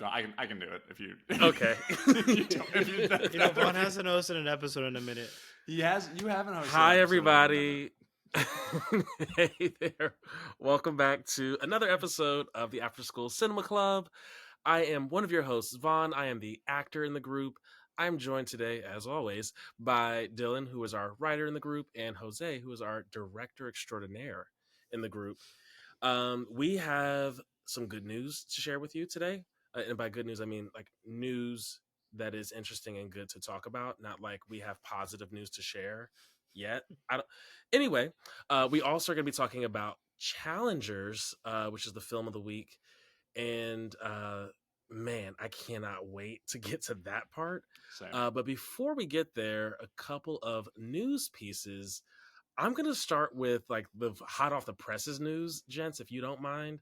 I can do it if you. Okay. Vaughn hasn't hosted an episode in a minute. You haven't hosted. Hi, everybody. Hey there. Welcome back to another episode of the After School Cinema Club. I am one of your hosts, Vaughn. I am the actor in the group. I'm joined today, as always, by Dylan, who is our writer in the group, and Jose, who is our director extraordinaire in the group. We have some good news to share with you today. And by good news, I mean like news that is interesting and good to talk about, not like we have positive news to share yet. Anyway, we also are going to be talking about Challengers, which is the film of the week. And man, I cannot wait to get to that part. But before we get there, a couple of news pieces. I'm going to start with like the hot off the presses news, gents, if you don't mind.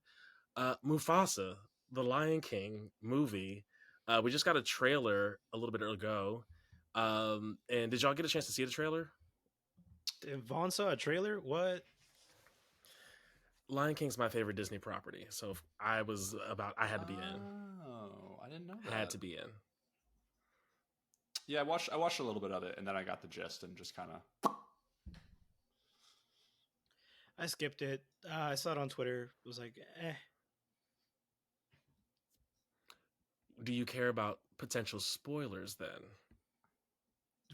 Mufasa, the Lion King movie. We just got a trailer a little bit ago. And did y'all get a chance to see the trailer? Vaughn saw a trailer? What? Lion King's my favorite Disney property. So I had to be in. Oh, I didn't know that. Had to be in. Yeah, I watched a little bit of it, and then I got the gist and just kind of... I skipped it. I saw it on Twitter. It was like, eh. Do you care about potential spoilers then?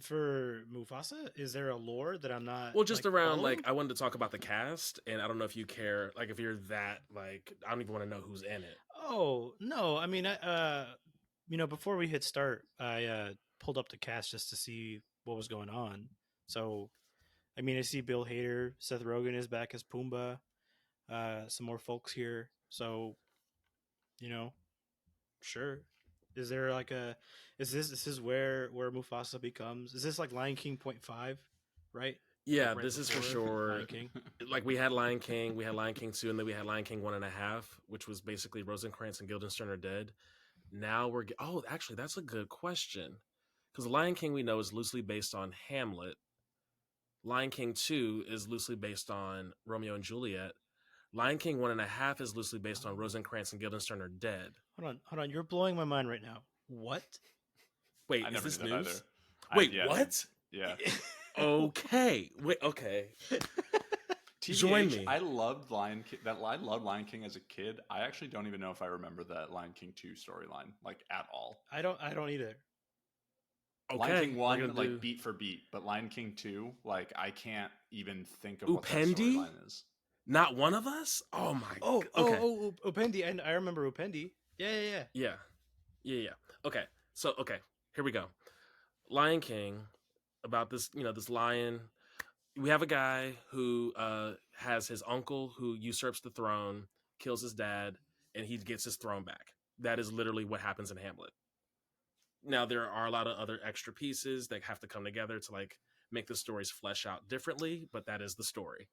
For Mufasa? Is there a lore that I'm not... Well, just around, following? I wanted to talk about the cast, and I don't know if you care, if you're that, I don't even want to know who's in it. Oh, no. I mean, before we hit start, I pulled up the cast just to see what was going on. So, I mean, I see Bill Hader, Seth Rogen is back as Pumbaa, some more folks here. So, sure. Is there is this where Mufasa becomes? Is this like Lion King 0.5, right? Yeah, right this is for sure. Lion King. We had Lion King, we had Lion King 2, and then we had Lion King 1.5, which was basically Rosencrantz and Guildenstern are dead. Now actually, that's a good question. Because Lion King we know is loosely based on Hamlet. Lion King 2 is loosely based on Romeo and Juliet. Lion King 1.5 is loosely based on Rosencrantz and Guildenstern are dead. Hold on. You're blowing my mind right now. What? Wait, is this news? Either. Wait, what? Yeah. Okay. Wait, okay. Join me. I loved Lion King. I loved Lion King as a kid. I actually don't even know if I remember that Lion King 2 storyline at all. I don't either. Okay. Lion King 1 beat for beat, but Lion King 2 I can't even think of what that storyline is. Not one of us? Oh my. Okay. Upendi. I remember Upendi. Yeah. Okay. So here we go. Lion King, about this, this lion. We have a guy who has his uncle who usurps the throne, kills his dad, and he gets his throne back. That is literally what happens in Hamlet. Now, there are a lot of other extra pieces that have to come together to make the stories flesh out differently, but that is the story.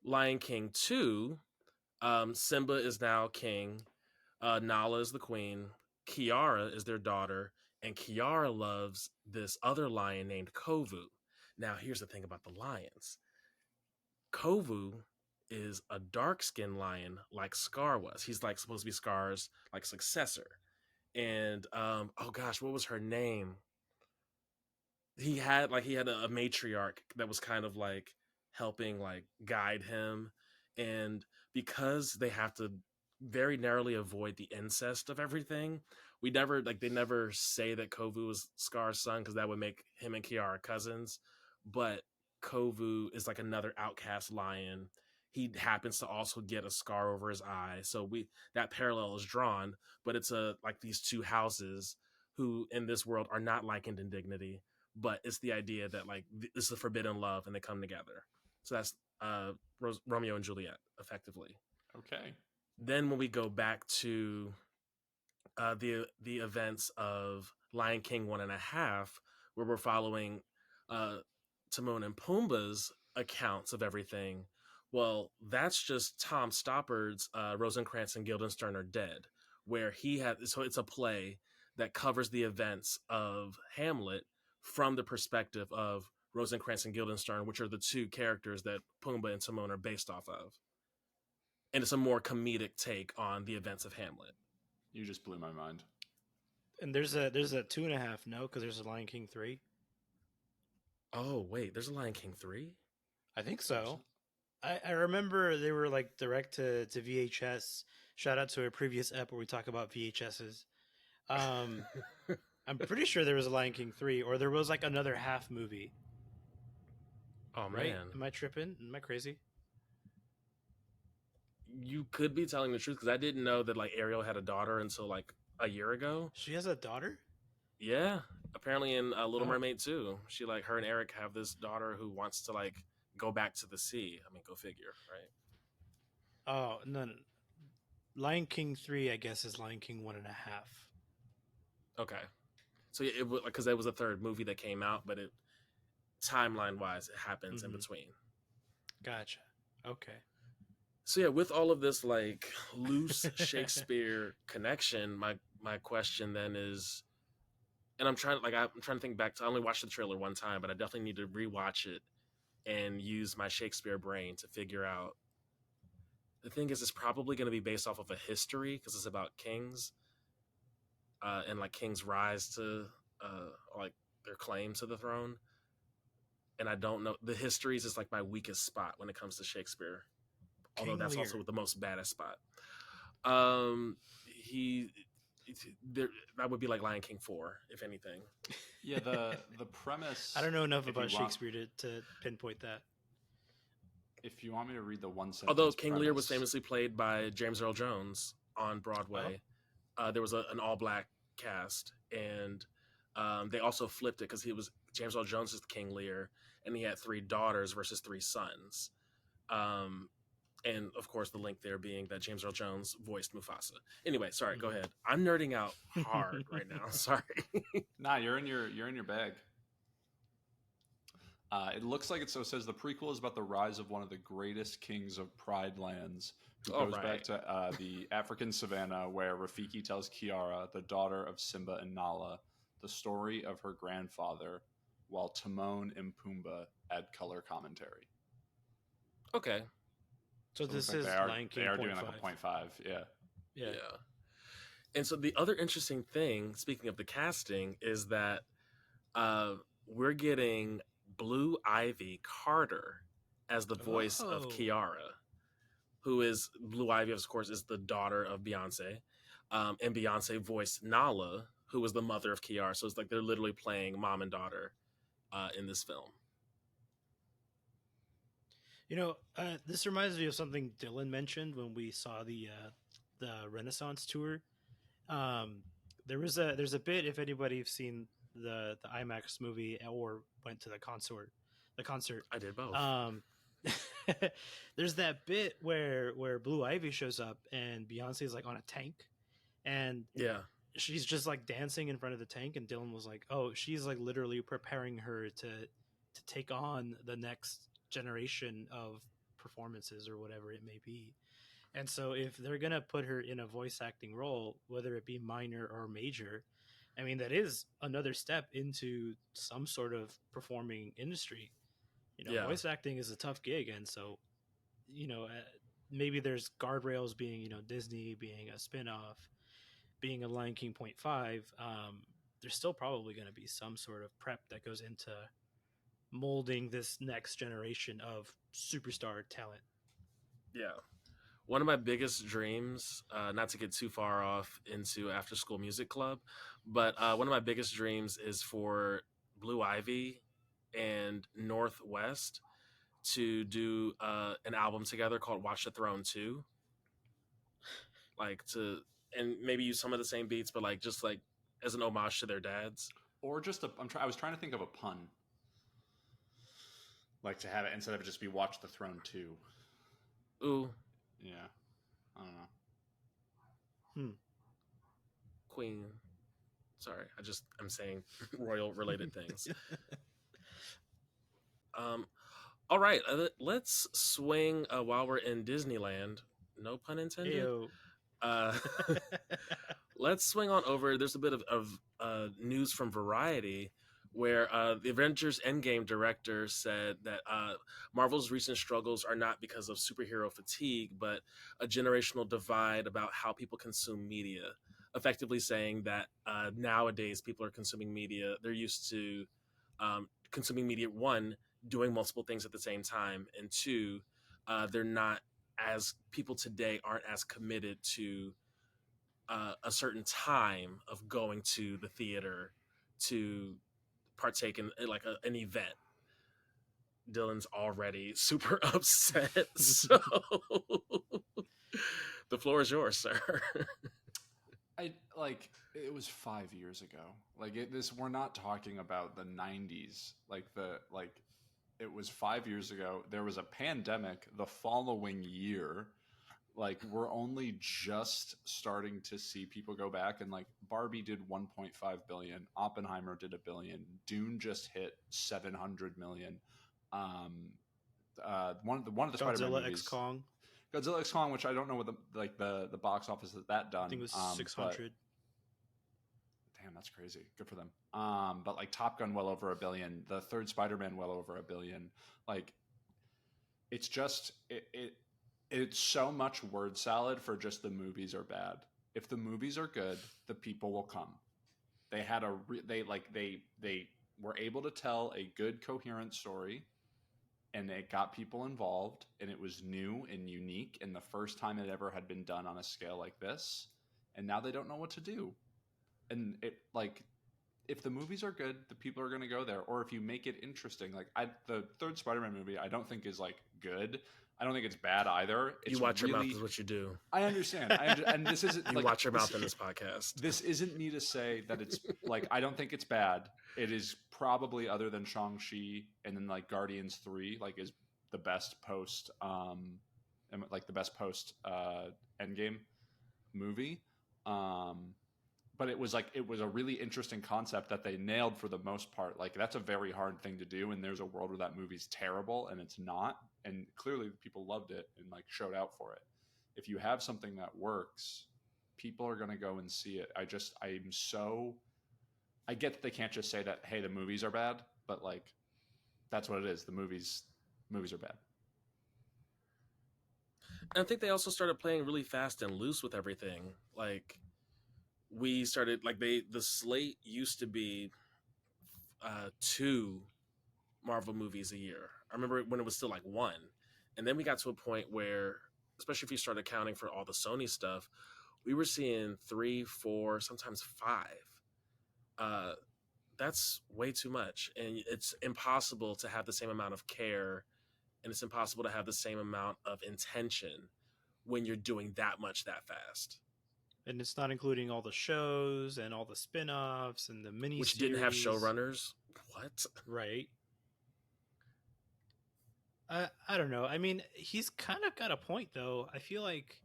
Lion King 2, Simba is now king, Nala is the queen, Kiara is their daughter, and Kiara loves this other lion named Kovu. Now, here's the thing about the lions. Kovu is a dark-skinned lion like Scar was. He's supposed to be Scar's successor. And what was her name? He had a matriarch that was kind of helping guide him, and because they have to very narrowly avoid the incest of everything, we never they never say that Kovu was Scar's son, because that would make him and Kiara cousins. But Kovu is another outcast lion. He happens to also get a scar over his eye, so that parallel is drawn. But it's these two houses who in this world are not likened in dignity, but it's the idea that this is a forbidden love and they come together. So that's Romeo and Juliet, effectively. Okay. Then when we go back to the events of Lion King 1.5, where we're following Timon and Pumbaa's accounts of everything, well, that's just Tom Stoppard's Rosencrantz and Guildenstern are dead, where so it's a play that covers the events of Hamlet from the perspective of Rosencrantz and Guildenstern, which are the two characters that Pumbaa and Timon are based off of. And it's a more comedic take on the events of Hamlet. You just blew my mind. And there's a 2.5, no, because there's a Lion King 3. Oh wait, there's a Lion King 3? I think so. I remember they were like direct to VHS. Shout out to a previous ep where we talk about VHSs. I'm pretty sure there was a Lion King 3, or there was like another half movie. Oh Right? man, Am I tripping? Am I crazy? you could be telling the truth because I didn't know that like Ariel had a daughter until like a year ago. She has a daughter? Yeah, apparently in Little Oh. Mermaid too. She like her and Eric have this daughter who wants to like go back to the sea. I mean, go figure, right? Oh, no. Lion King 3, I guess, is Lion King 1.5. Okay, so yeah, it was because there was a third movie that came out, but it timeline wise, it happens in between. Gotcha. Okay. So yeah, with all of this like loose Shakespeare connection, my question then is, and I'm trying to think back to, I only watched the trailer one time, but I definitely need to rewatch it and use my Shakespeare brain to figure out. The thing is, it's probably going to be based off of a history because it's about kings, and like kings' rise to like their claim to the throne. And I don't know, the histories is like my weakest spot when it comes to Shakespeare. Although that's Lear. also the most baddest spot. That would be like Lion King 4, if anything. Yeah, the premise. I don't know enough about Shakespeare to pinpoint that. If you want me to read the one sentence, although King Lear was famously played by James Earl Jones on Broadway, there was an all-black cast, and they also flipped it because James Earl Jones is the King Lear, and he had 3 daughters versus 3 sons. And of course, the link there being that James Earl Jones voiced Mufasa. Anyway, sorry, go ahead. I'm nerding out hard right now. Sorry. Nah, you're in your bag. It looks like it says the prequel is about the rise of one of the greatest kings of Pride Lands, who goes back to the African savannah where Rafiki tells Kiara, the daughter of Simba and Nala, the story of her grandfather, while Timon and Pumbaa add color commentary. Okay. So this is Lion King. They are doing like a 0.5. Yeah. And so the other interesting thing, speaking of the casting, is that we're getting Blue Ivy Carter as the voice of Kiara, who is Blue Ivy, of course, is the daughter of Beyonce. And Beyonce voiced Nala, who was the mother of Kiara. So it's like they're literally playing mom and daughter in this film. You know, this reminds me of something Dylan mentioned when we saw the Renaissance tour. There's a bit, if anybody's seen the IMAX movie or went to the concert. I did both. There's that bit where Blue Ivy shows up and Beyonce's like on a tank, and she's just like dancing in front of the tank, and Dylan was like, "Oh, she's like literally preparing her to take on the next generation of performances or whatever it may be." And so if they're going to put her in a voice acting role, whether it be minor or major, I mean, that is another step into some sort of performing industry. You know, voice acting is a tough gig. And so, you know, maybe there's guardrails being, you know, Disney being a spinoff, being a Lion King 0.5. There's still probably going to be some sort of prep that goes into molding this next generation of superstar talent. Yeah. One of my biggest dreams, not to get too far off into After School Music Club, but one of my biggest dreams is for Blue Ivy and Northwest to do an album together called Watch the Throne 2. And maybe use some of the same beats, but like just like as an homage to their dads. Or just I was trying to think of a pun. Like to have it instead of just be Watch the Throne 2. Ooh. Yeah. I don't know. Queen. Sorry, I'm saying royal related things. All right, let's swing while we're in Disneyland. No pun intended. Let's swing on over. There's a bit of news from Variety where the Avengers Endgame director said that Marvel's recent struggles are not because of superhero fatigue, but a generational divide about how people consume media. effectively saying that nowadays people are consuming media. They're used to consuming media, one, doing multiple things at the same time, and two, they're not as people today aren't as committed to a certain time of going to the theater to partake in like an event. Dylan's already super upset, so the floor is yours, sir. It was 5 years ago. We're not talking about the 90s. It was 5 years ago. There was a pandemic the following year. We're only just starting to see people go back, and Barbie did 1.5 billion, Oppenheimer did $1 billion, Dune just hit 700 million. One of the Spider-Man Godzilla movies, X Kong. Godzilla X Kong, which I don't know what the box office is that done. I think it was 600. Damn, that's crazy. Good for them. But Top Gun well over $1 billion, the third Spider-Man well over $1 billion. It's just it's so much word salad for just the movies are bad. If the movies are good, the people will come. They had they were able to tell a good coherent story, and it got people involved, and it was new and unique, and the first time it ever had been done on a scale like this. And now they don't know what to do. And if the movies are good, the people are going to go there. Or if you make it interesting, the third Spider-Man movie, I don't think is good. I don't think it's bad either. You watch your mouth is what you do. I understand. And this isn't you watch your mouth in this podcast. This isn't me to say that it's I don't think it's bad. It is probably, other than Shang-Chi and then Guardians 3, is the best post the best post Endgame movie. But it was a really interesting concept that they nailed for the most part. That's a very hard thing to do, and there's a world where that movie's terrible and it's not, and clearly people loved it and showed out for it. If you have something that works, people are going to go and see it. I get that they can't just say that, hey, the movies are bad, but that's what it is. The movies are bad. And I think they also started playing really fast and loose with everything. We started the slate used to be 2 Marvel movies a year. I remember when it was still 1, and then we got to a point where, especially if you start accounting for all the Sony stuff, we were seeing 3, 4, sometimes 5. That's way too much, and it's impossible to have the same amount of care, and it's impossible to have the same amount of intention when you're doing that much that fast. And it's not including all the shows and all the spin-offs and the mini which didn't have showrunners. What? Right. I don't know. I mean, he's kind of got a point, though. I feel like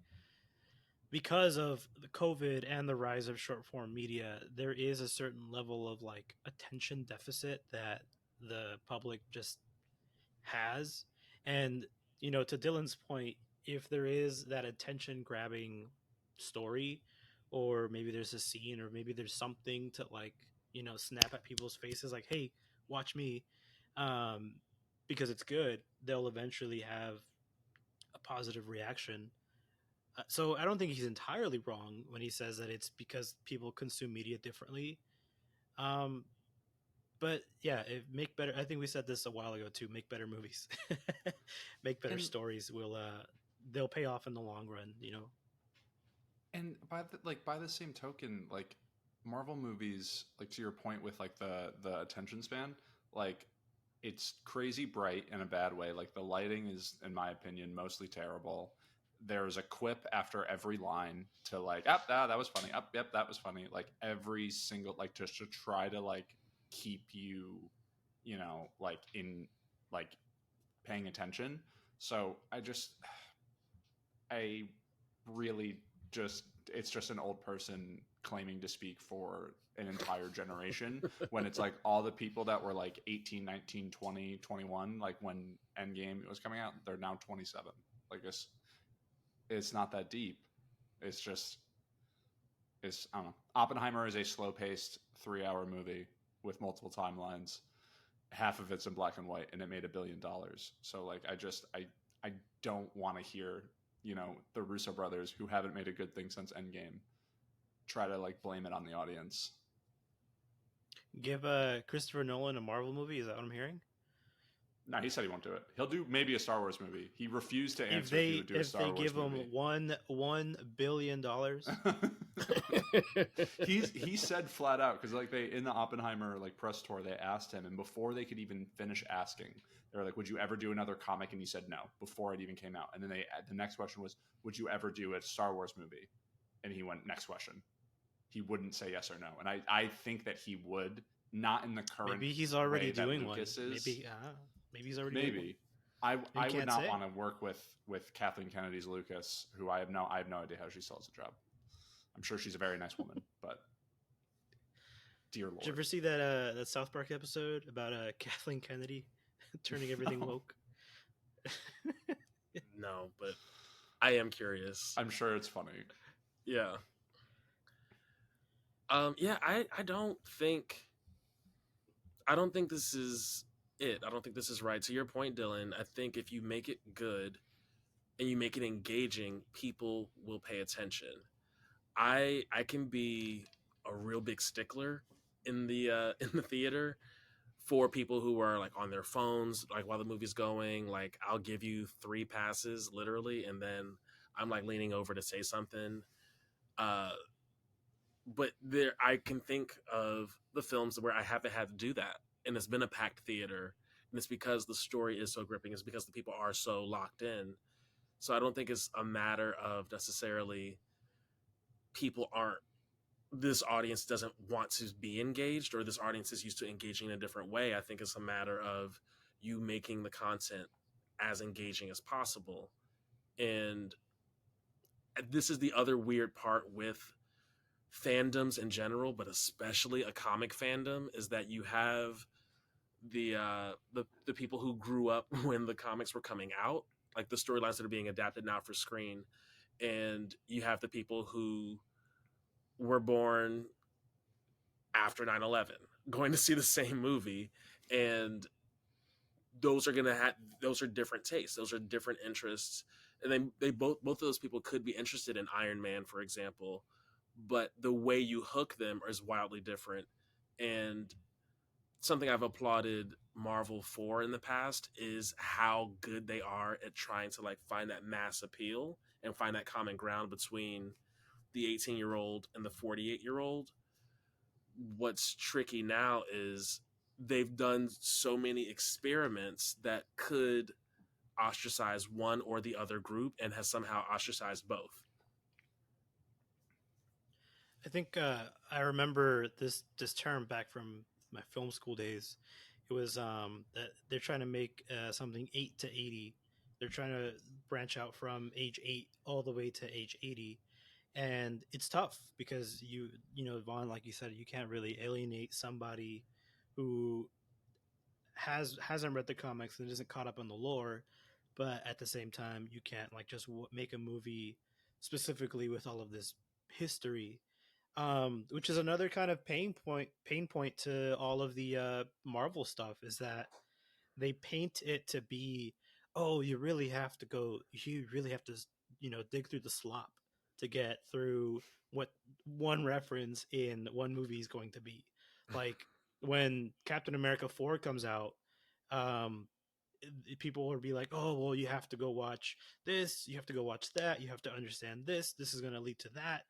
because of the COVID and the rise of short form media, there is a certain level of attention deficit that the public just has. And, to Dylan's point, if there is that attention grabbing story, or maybe there's a scene, or maybe there's something to snap at people's faces, hey, watch me, because it's good, they'll eventually have a positive reaction. So I don't think he's entirely wrong when he says that it's because people consume media differently. But yeah, make better. I think we said this a while ago too. Make better movies, make better stories. They'll pay off in the long run. And by the same token, Marvel movies, to your point with the attention span, it's crazy bright in a bad way. The lighting is, in my opinion, mostly terrible. There's a quip after every line to that was funny. Yep, that was funny. Every single just to try to keep you, in paying attention. So I really it's just an old person claiming to speak for an entire generation when it's all the people that were 18, 19, 20, 21, when Endgame was coming out, they're now 27. It's not that deep. I don't know. Oppenheimer is a slow-paced 3-hour movie with multiple timelines. Half of it's in black and white, and it made $1 billion. So I don't want to hear, the Russo brothers, who haven't made a good thing since Endgame, try to like blame it on the audience. Give Christopher Nolan a Marvel movie. Is that what I'm hearing? No, he said he won't do it. He'll do maybe a Star Wars movie. He refused to answer if if he would do a Star Wars movie. If they give him $1 billion, he said flat out, because like they in the Oppenheimer like press tour they asked him, and before they could even finish asking, they were like, "Would you ever do another comic?" And he said no before it even came out. And then the next question was, "Would you ever do a Star Wars movie?" And he went, "Next question." He wouldn't say yes or no, and I think that he would, not in the current. Maybe he's already doing one. Is. Maybe he's already doing one. I would not say. want to work with Kathleen Kennedy's Lucas, who I have no idea how she still has a job. I'm sure she's a very nice woman, but dear Lord. Did you ever see that South Park episode about Kathleen Kennedy turning everything woke? No, but I am curious. I'm sure it's funny. Yeah. Yeah, I don't think this is it. I don't think this is right. To your point, Dylan, I think if you make it good and you make it engaging, people will pay attention. I can be a real big stickler in the theater for people who are like on their phones, like while the movie's going. Like, I'll give you 3 passes literally, and then I'm like leaning over to say something. But I can think of the films where I haven't had to do that, and it's been a packed theater, and it's because the story is so gripping. It's because the people are so locked in. So I don't think it's a matter of necessarily this audience doesn't want to be engaged, or this audience is used to engaging in a different way. I think it's a matter of you making the content as engaging as possible. And this is the other weird part with fandoms in general, but especially a comic fandom, is that you have the people who grew up when the comics were coming out, like the storylines that are being adapted now for screen, and you have the people who were born after 9/11 going to see the same movie, and those are different tastes, those are different interests, and they both of those people could be interested in Iron Man, for example, but the way you hook them is wildly different. And something I've applauded Marvel for in the past is how good they are at trying to like find that mass appeal and find that common ground between the 18-year-old and the 48-year-old. What's tricky now is they've done so many experiments that could ostracize one or the other group, and has somehow ostracized both. I think I remember this term back from my film school days. It was that they're trying to make something 8 to 80. They're trying to branch out from age 8 all the way to age 80. And it's tough because you know, Vaughn, like you said, you can't really alienate somebody who hasn't read the comics and isn't caught up on the lore. But at the same time, you can't like just make a movie specifically with all of this history, which is another kind of pain point to all of the Marvel stuff, is that they paint it to be, oh, you really have to dig through the slop to get through what one reference in one movie is going to be. Like when Captain America 4 comes out, people will be like, oh, well, you have to go watch this, you have to go watch that, you have to understand this is going to lead to that.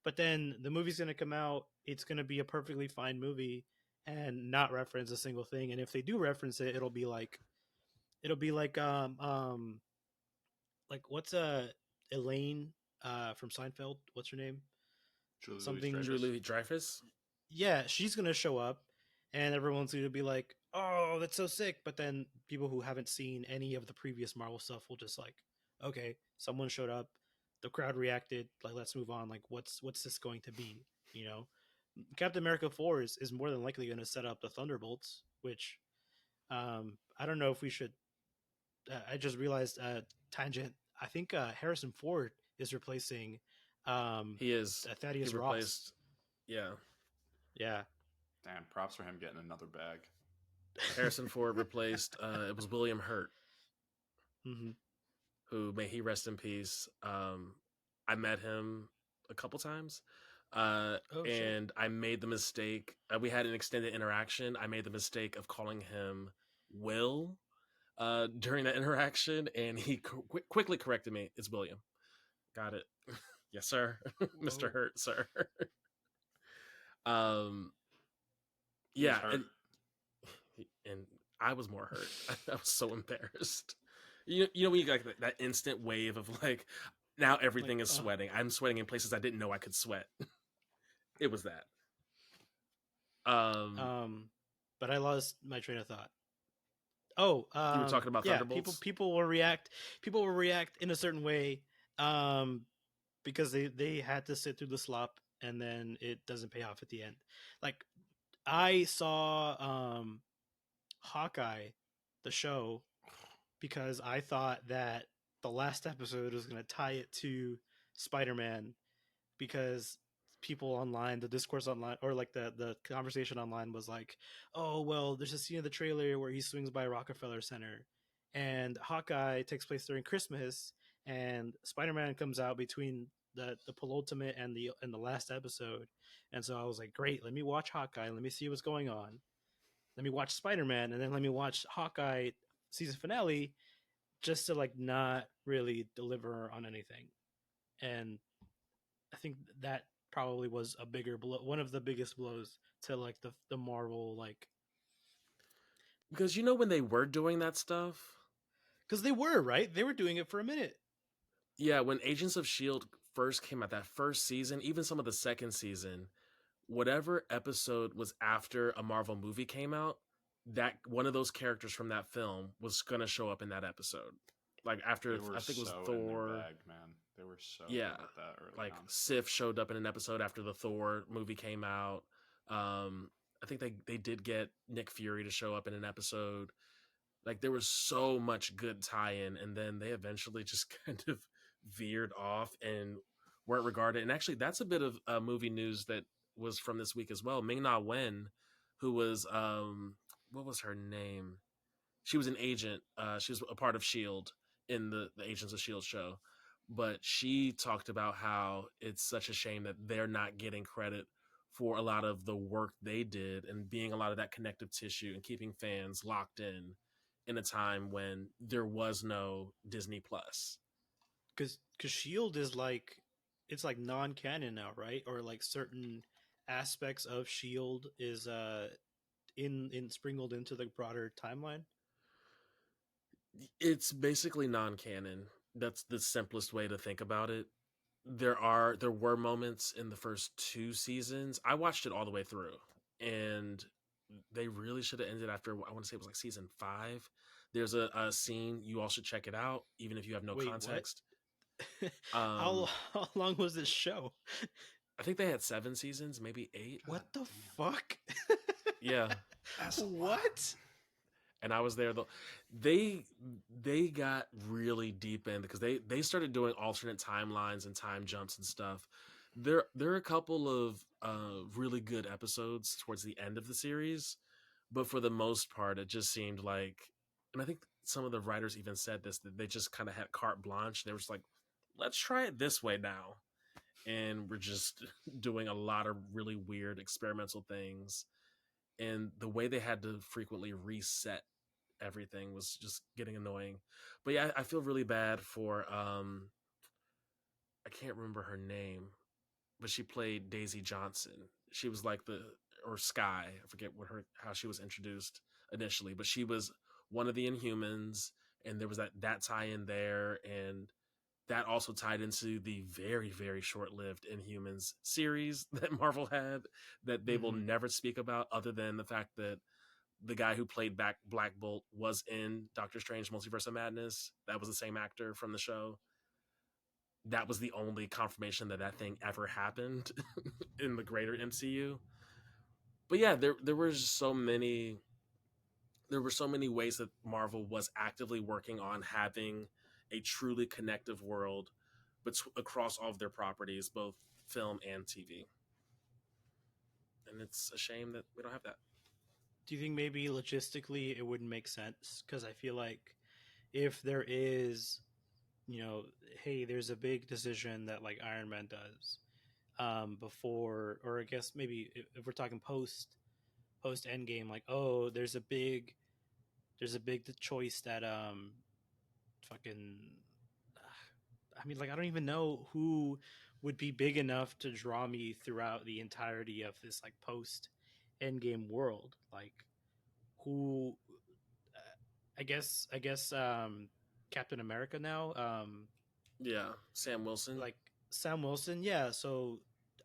But then the movie's going to come out, it's going to be a perfectly fine movie and not reference a single thing. And if they do reference it, it'll be like what's Elaine from Seinfeld, what's her name? Julie Louis-Dreyfus. Yeah, she's going to show up and everyone's going to be like, oh, that's so sick. But then people who haven't seen any of the previous Marvel stuff will just like, okay, someone showed up, the crowd reacted, like, let's move on. Like, what's this going to be? You know, Captain America 4 is more than likely going to set up the Thunderbolts, which I don't know if we should. I just realized tangent. I think Harrison Ford is replacing. He is Thaddeus Ross. Yeah. Damn, props for him getting another bag. Harrison Ford replaced. It was William Hurt. Mm-hmm. Who, may he rest in peace. I met him a couple times. And I made the mistake. We had an extended interaction. I made the mistake of calling him Will during that interaction, and he quickly corrected me. It's William. Got it. Yes, sir. Mr. Hurt, sir. Yeah, and I was more hurt. I was so embarrassed. You know when you got that instant wave of like, now everything is sweating. I'm sweating in places I didn't know I could sweat. It was that. But I lost my train of thought. You were talking about Thunderbolts? People will react in a certain way, because they had to sit through the slop, and then it doesn't pay off at the end. Like, I saw Hawkeye, the show, because I thought that the last episode was going to tie it to Spider-Man, because people online, the discourse online, or like the conversation online was like, oh, well, there's a scene in the trailer where he swings by Rockefeller Center, and Hawkeye takes place during Christmas, and Spider-Man comes out between the penultimate and the last episode. And so I was like, great, let me watch Hawkeye, let me see what's going on, let me watch Spider-Man, and then let me watch Hawkeye season finale, just to like not really deliver on anything. And I think that probably was a bigger blow, one of the biggest blows to like the Marvel, like, because when they were doing that stuff, because they were doing it for a minute. Yeah, when Agents of S.H.I.E.L.D. first came out, that first season, even some of the second season, whatever episode was after a Marvel movie came out, that one of those characters from that film was going to show up in that episode. Like after, I think it was Thor. In their bag, man. They were so good at that early like on. Sif showed up in an episode after the Thor movie came out. I think they did get Nick Fury to show up in an episode. Like there was so much good tie-in, and then they eventually just kind of veered off and weren't regarded. And actually, that's a bit of movie news that was from this week as well. Ming-Na Wen, who was what was her name? She was an agent. She was a part of S.H.I.E.L.D. in the Agents of S.H.I.E.L.D. show. But she talked about how it's such a shame that they're not getting credit for a lot of the work they did and being a lot of that connective tissue and keeping fans locked in a time when there was no Disney Plus. Because S.H.I.E.L.D. is like, it's like non-canon now, right? Or like certain aspects of S.H.I.E.L.D. is in sprinkled into the broader timeline. It's basically non-canon. That's the simplest way to think about it. There were moments in the first 2 seasons. I watched it all the way through, and they really should have ended after, I want to say it was like season 5. There's a scene, you all should check it out, even if you have no context. How long was this show? I think they had 7 seasons, maybe 8. What the fuck? Yeah. What? And I was there though. They got really deep in because they started doing alternate timelines and time jumps and stuff. There are a couple of really good episodes towards the end of the series, but for the most part, it just seemed like, and I think some of the writers even said this, that they just kind of had carte blanche. They were just like, let's try it this way now, and we're just doing a lot of really weird experimental things. And the way they had to frequently reset everything was just getting annoying. But yeah, I feel really bad for I can't remember her name, but she played Daisy Johnson. She was like or Sky, I forget how she was introduced initially, but she was one of the Inhumans, and there was that tie-in there, and that also tied into the very, very short-lived Inhumans series that Marvel had that they will never speak about, other than the fact that the guy who played Black Bolt was in Doctor Strange Multiverse of Madness. That was the same actor from the show. That was the only confirmation that thing ever happened in the greater MCU. But yeah, there were so many ways that Marvel was actively working on having a truly connective world across all of their properties, both film and TV. And it's a shame that we don't have that. Do you think maybe logistically it wouldn't make sense? Because I feel like if there is, hey, there's a big decision that like Iron Man does, before, or I guess maybe if we're talking post Endgame, like, oh, there's a big choice that fucking I mean, like, I don't even know who would be big enough to draw me throughout the entirety of this like post Endgame world. Like, who? I guess Captain America now. Yeah, Sam Wilson. Like Sam Wilson. Yeah. So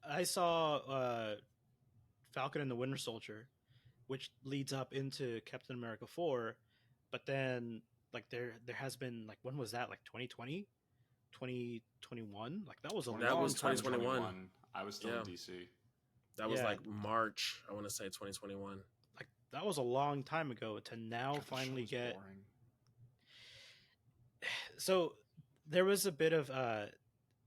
I saw Falcon and the Winter Soldier, which leads up into Captain America 4, but then like there has been like, when was that, like 2020, 2021, like that was a That long was time ago. 2021. I was still Yeah. in DC. That was Yeah. like March, I want to say 2021. Like that was a long time ago to now God, the finally show's get. boring. So there was a bit of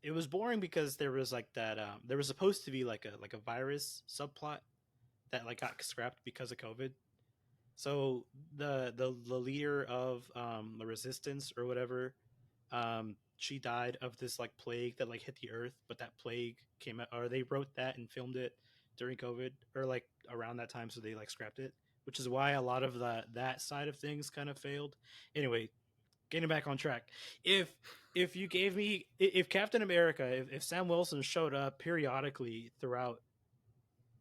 it was boring because there was like that there was supposed to be like a virus subplot that like got scrapped because of COVID. So the leader of the resistance or whatever, she died of this like plague that like hit the earth, but that plague came out, or they wrote that and filmed it during COVID or like around that time, so they like scrapped it, which is why a lot of that side of things kind of failed. Anyway, getting back on track. If you gave me, if Captain America, if Sam Wilson showed up periodically throughout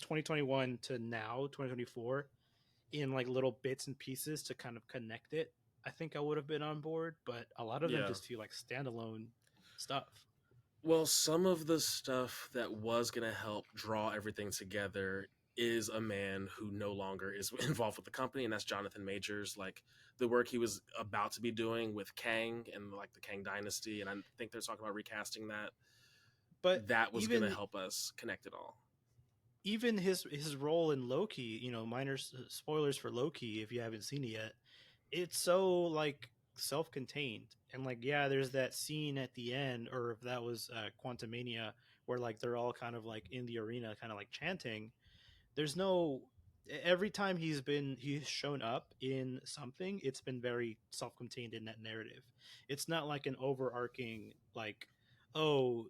2021 to now 2024 in like little bits and pieces to kind of connect it, I think I would have been on board. But a lot of them Yeah. just feel like standalone stuff. Well, some of the stuff that was going to help draw everything together is a man who no longer is involved with the company, and that's Jonathan Majors. Like the work he was about to be doing with Kang and like the Kang Dynasty, and I think they're talking about recasting that. But That was even going to help us connect it all. even his role in Loki, minor spoilers for Loki if you haven't seen it yet. It's so like self-contained, and like, yeah, there's that scene at the end, or if that was Quantumania, where like they're all kind of like in the arena kind of like chanting. There's no, every time he's shown up in something, it's been very self-contained in that narrative. It's not like an overarching like, oh,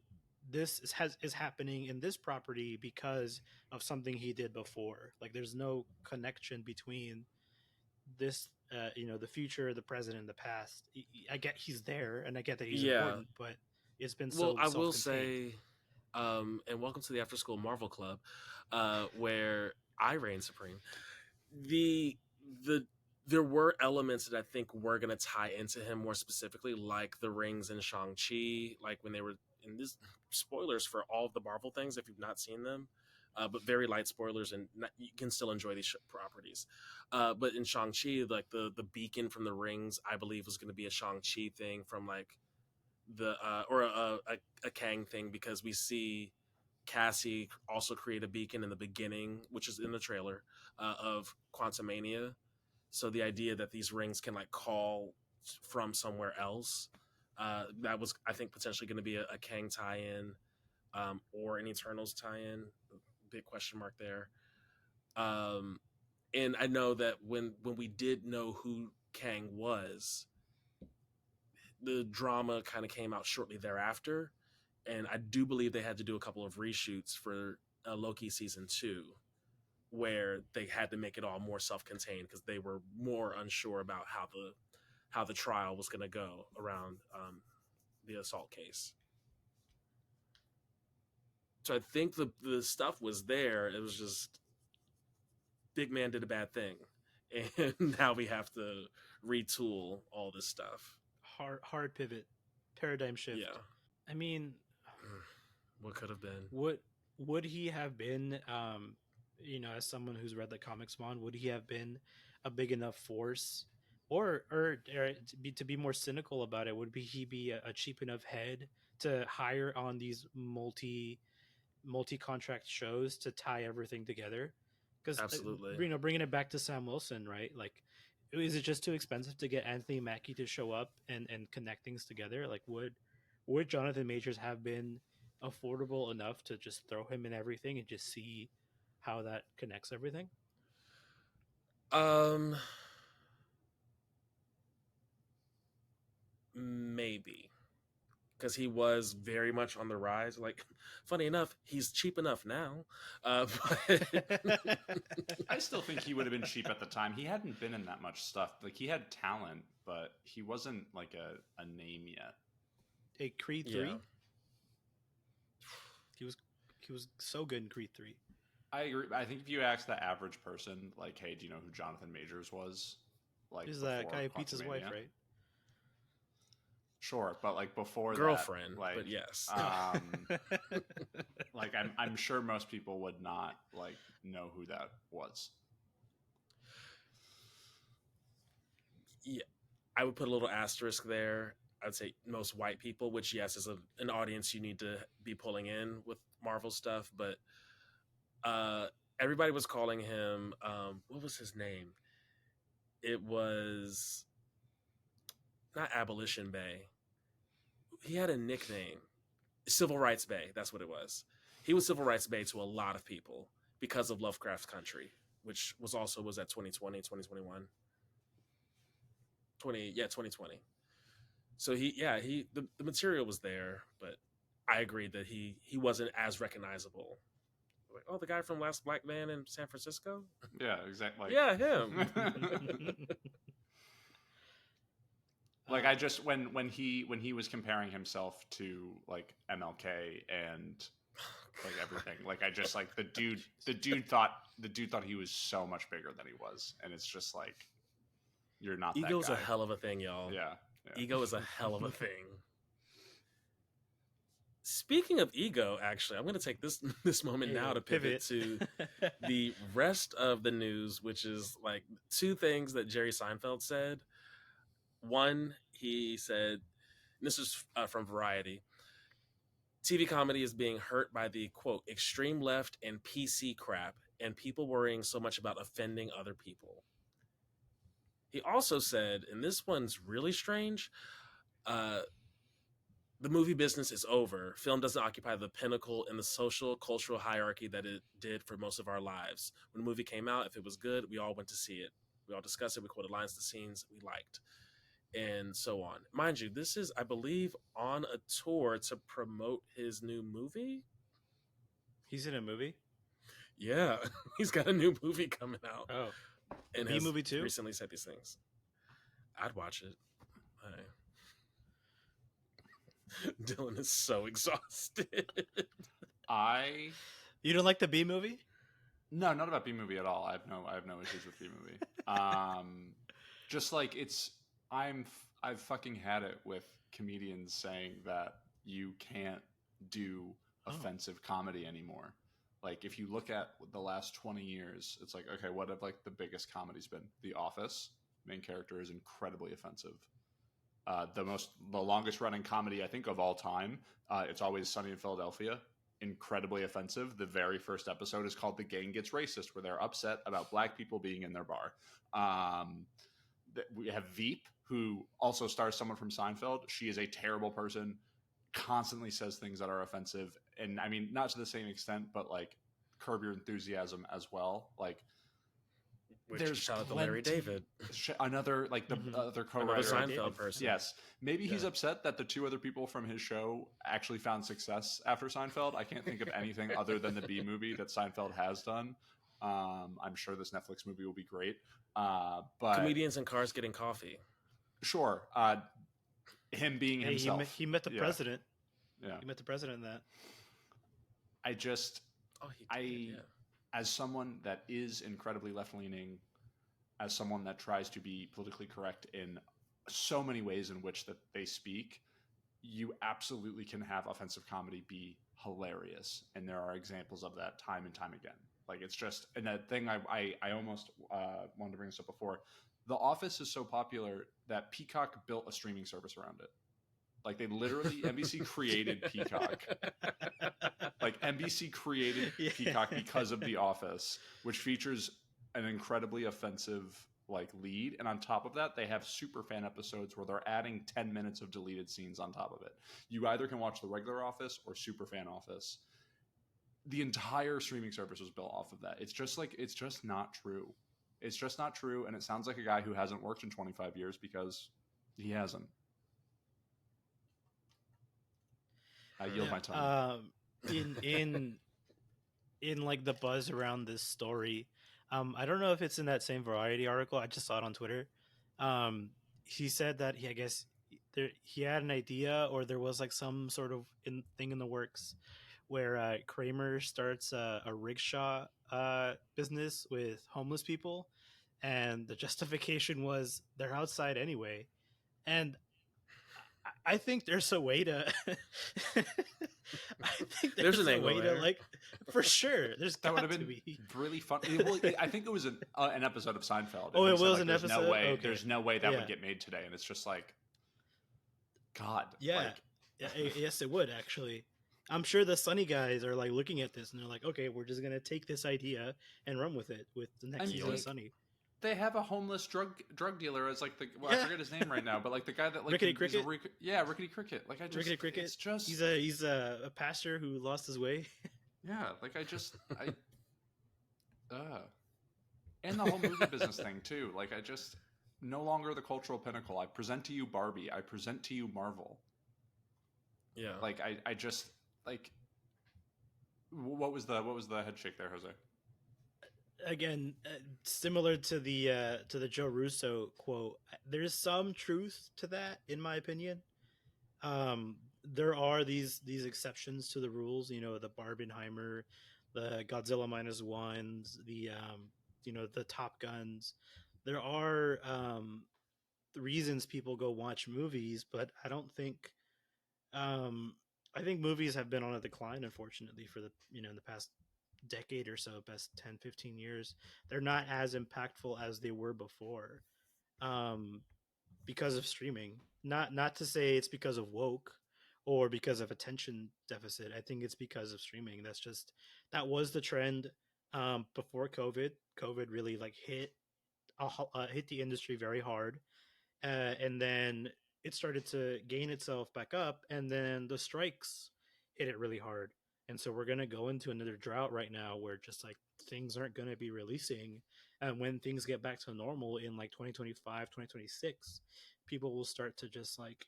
is happening in this property because of something he did before. Like there's no connection between this the future, the present, and the past. I get he's there, and I get that he's important, but it's been so I will self-contained. say, and welcome to the After School Marvel Club, where I reign supreme. The there were elements that I think were going to tie into him more specifically, like the rings in Shang-Chi, like when they were in this, spoilers for all of the Marvel things if you've not seen them, but very light spoilers, and you can still enjoy these properties. But in Shang-Chi, like the beacon from the rings, I believe was going to be a Shang-Chi thing from like the or a Kang thing, because we see Cassie also create a beacon in the beginning, which is in the trailer of Quantumania. So the idea that these rings can like call from somewhere else, that was, I think, potentially going to be a Kang tie-in, or an Eternals tie-in. Big question mark there. And I know that when we did know who Kang was, the drama kind of came out shortly thereafter, and I do believe they had to do a couple of reshoots for Loki season 2, where they had to make it all more self-contained because they were more unsure about how the trial was going to go around the assault case. So I think the stuff was there. It was just big man did a bad thing, and now we have to retool all this stuff. Hard pivot, paradigm shift. Yeah. I mean, what could have been? Would he have been, as someone who's read the comics, would he have been a big enough force, or to be more cynical about it, would he be a cheap enough head to hire on these multi contract shows to tie everything together? Because Absolutely. Bringing it back to Sam Wilson, right? Like, is it just too expensive to get Anthony Mackie to show up and connect things together? Like, would Jonathan Majors have been affordable enough to just throw him in everything and just see how that connects everything? Maybe. because he was very much on the rise. Like, funny enough, he's cheap enough now. But I still think he would have been cheap at the time. He hadn't been in that much stuff. Like, he had talent, but he wasn't like a name yet. A Creed 3? Yeah. He was so good in Creed 3. I agree. I think if you ask the average person, like, hey, do you know who Jonathan Majors was? Like, He's that guy who beats his wife, right? Sure, but like before girlfriend, that, like, but yes. Like I'm sure most people would not like know who that was. Yeah, I would put a little asterisk there. I'd say most white people, which yes is an audience you need to be pulling in with Marvel stuff, but everybody was calling him what was his name? It was not Abolition Bay. He had a nickname. Civil Rights Bay, that's what it was. He was Civil Rights Bay to a lot of people because of Lovecraft Country, which was at 2020, 2021. 2020. So the material was there, but I agree that he wasn't as recognizable. Like, oh, the guy from Last Black Man in San Francisco? Yeah, exactly. Yeah, him. Like, I just when he was comparing himself to like MLK and like everything, like I just like the dude thought he was so much bigger than he was, and it's just like, you're not. Ego's that guy. a hell of a thing, y'all. Yeah. Ego is a hell of a thing. Speaking of ego, actually, I'm going to take this moment now to pivot to the rest of the news, which is like two things that Jerry Seinfeld said. One, he said, and this is from Variety, TV comedy is being hurt by the, quote, extreme left and PC crap, and people worrying so much about offending other people. He also said, and this one's really strange, the movie business is over. Film doesn't occupy the pinnacle in the social, cultural hierarchy that it did for most of our lives. When the movie came out, if it was good, we all went to see it. We all discussed it. We quoted lines to scenes we liked, and so on. Mind you, this is, I believe, on a tour to promote his new movie. He's in a movie? Yeah, he's got a new movie coming out. Oh. And B movie too? Recently said these things. I'd watch it. Dylan is so exhausted. You don't like the B movie? No, not about B movie at all. I have no issues with B movie. Just like I've fucking had it with comedians saying that you can't do offensive comedy anymore. Like, if you look at the last 20 years, it's like, okay, what have like the biggest comedies been? The Office, main character is incredibly offensive. The longest running comedy, I think, of all time, It's Always Sunny in Philadelphia, incredibly offensive. The very first episode is called The Gang Gets Racist, where they're upset about black people being in their bar. We have Veep, who also stars someone from Seinfeld. She is a terrible person, constantly says things that are offensive. And I mean, not to the same extent, but like Curb Your Enthusiasm as well. Like, there's shout out to Larry David, another like the other co-writer, Seinfeld person. Yes, maybe he's upset that the two other people from his show actually found success after Seinfeld. I can't think of anything other than the B movie that Seinfeld has done. I'm sure this Netflix movie will be great. But comedians in cars getting coffee. Sure, him being himself. He met the president. Yeah, he met the president in that. As someone that is incredibly left-leaning, as someone that tries to be politically correct in so many ways in which that they speak, you absolutely can have offensive comedy be hilarious. And there are examples of that time and time again. Like, it's just, and that thing I almost wanted to bring this up before. The Office is so popular that Peacock built a streaming service around it. Like, they literally, NBC created Peacock. Like, NBC created Peacock because of The Office, which features an incredibly offensive, like, lead. And on top of that, they have super fan episodes where they're adding 10 minutes of deleted scenes on top of it. You either can watch the regular Office or super fan Office. The entire streaming service was built off of that. It's just like, it's just not true. It's just not true. And it sounds like a guy who hasn't worked in 25 years because he hasn't. I yield my time. In like the buzz around this story, I don't know if it's in that same Variety article. I just saw it on Twitter. He said that I guess he had an idea, or there was like some sort of thing in the works where Kramer starts a rickshaw business with homeless people, and the justification was they're outside anyway. And I think there's a way to. I think there's an a angle way there. to, like, for sure. There's That would got have to been be. really fun. Well, I think it was an episode of Seinfeld. Oh, and it he said, was like, an there's episode? No way, Okay. There's no way that Yeah. would get made today, and it's just like, God. Yeah. Like, Yes, it would actually. I'm sure the Sunny guys are like looking at this and they're like, okay, we're just gonna take this idea and run with it with the next season of Sunny. they have a homeless drug dealer as like the Yeah. I forget his name right now, but like the guy that like Rickety he's a Cricket? Rickety Cricket. Like I just Rickety Cricket. It's just He's a pastor who lost his way. yeah. Like and the whole movie business thing too. Like I just no longer the cultural pinnacle. I present to you Barbie. I present to you Marvel. Yeah. Like I just like what was the head shake there, Jose? Again, similar to the Joe Russo quote, there's some truth to that, in my opinion. There are these exceptions to the rules, you know, the Barbenheimer, the Godzilla -1s, the you know, the Top Guns. There are the reasons people go watch movies, but I don't think I think movies have been on a decline, unfortunately, for the, you know, in the past decade or so, past 10, 15 years. They're not as impactful as they were before, because of streaming. Not to say it's because of woke or because of attention deficit. I think it's because of streaming. That was the trend before COVID. COVID really like hit the industry very hard, and then it started to gain itself back up, and then the strikes hit it really hard. And so we're going to go into another drought right now where just like things aren't going to be releasing. And when things get back to normal in like 2025, 2026, people will start to just like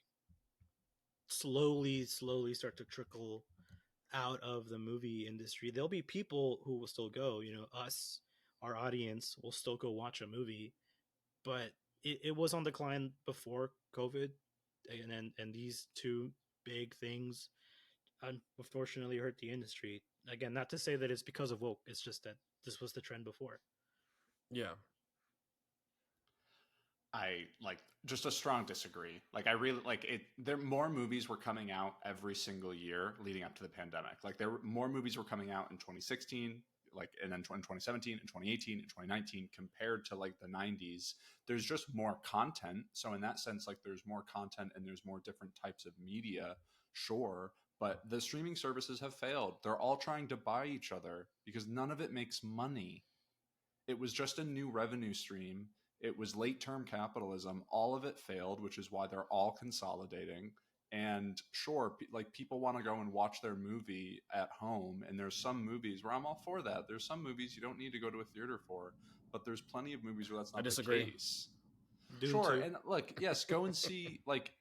slowly start to trickle out of the movie industry. There'll be people who will still go, you know, us, our audience will still go watch a movie, but it was on decline before COVID. And these two big things unfortunately hurt the industry. Again, not to say that it's because of woke. It's just that this was the trend before. Yeah. I like just a strong disagree. Like I really like it. There more movies were coming out every single year leading up to the pandemic. Like there were more movies were coming out in 2016, like and then in 2017 and 2018 and 2019 compared to like the 90s. There's just more content. So in that sense, like there's more content and there's more different types of media. Sure. But the streaming services have failed. They're all trying to buy each other because none of it makes money. It was just a new revenue stream. It was late-term capitalism. All of it failed, which is why they're all consolidating. And sure, like people want to go and watch their movie at home. And there's some movies where I'm all for that. There's some movies you don't need to go to a theater for. But there's plenty of movies where that's not the case. Doom sure, 2. and look, yes, go and see like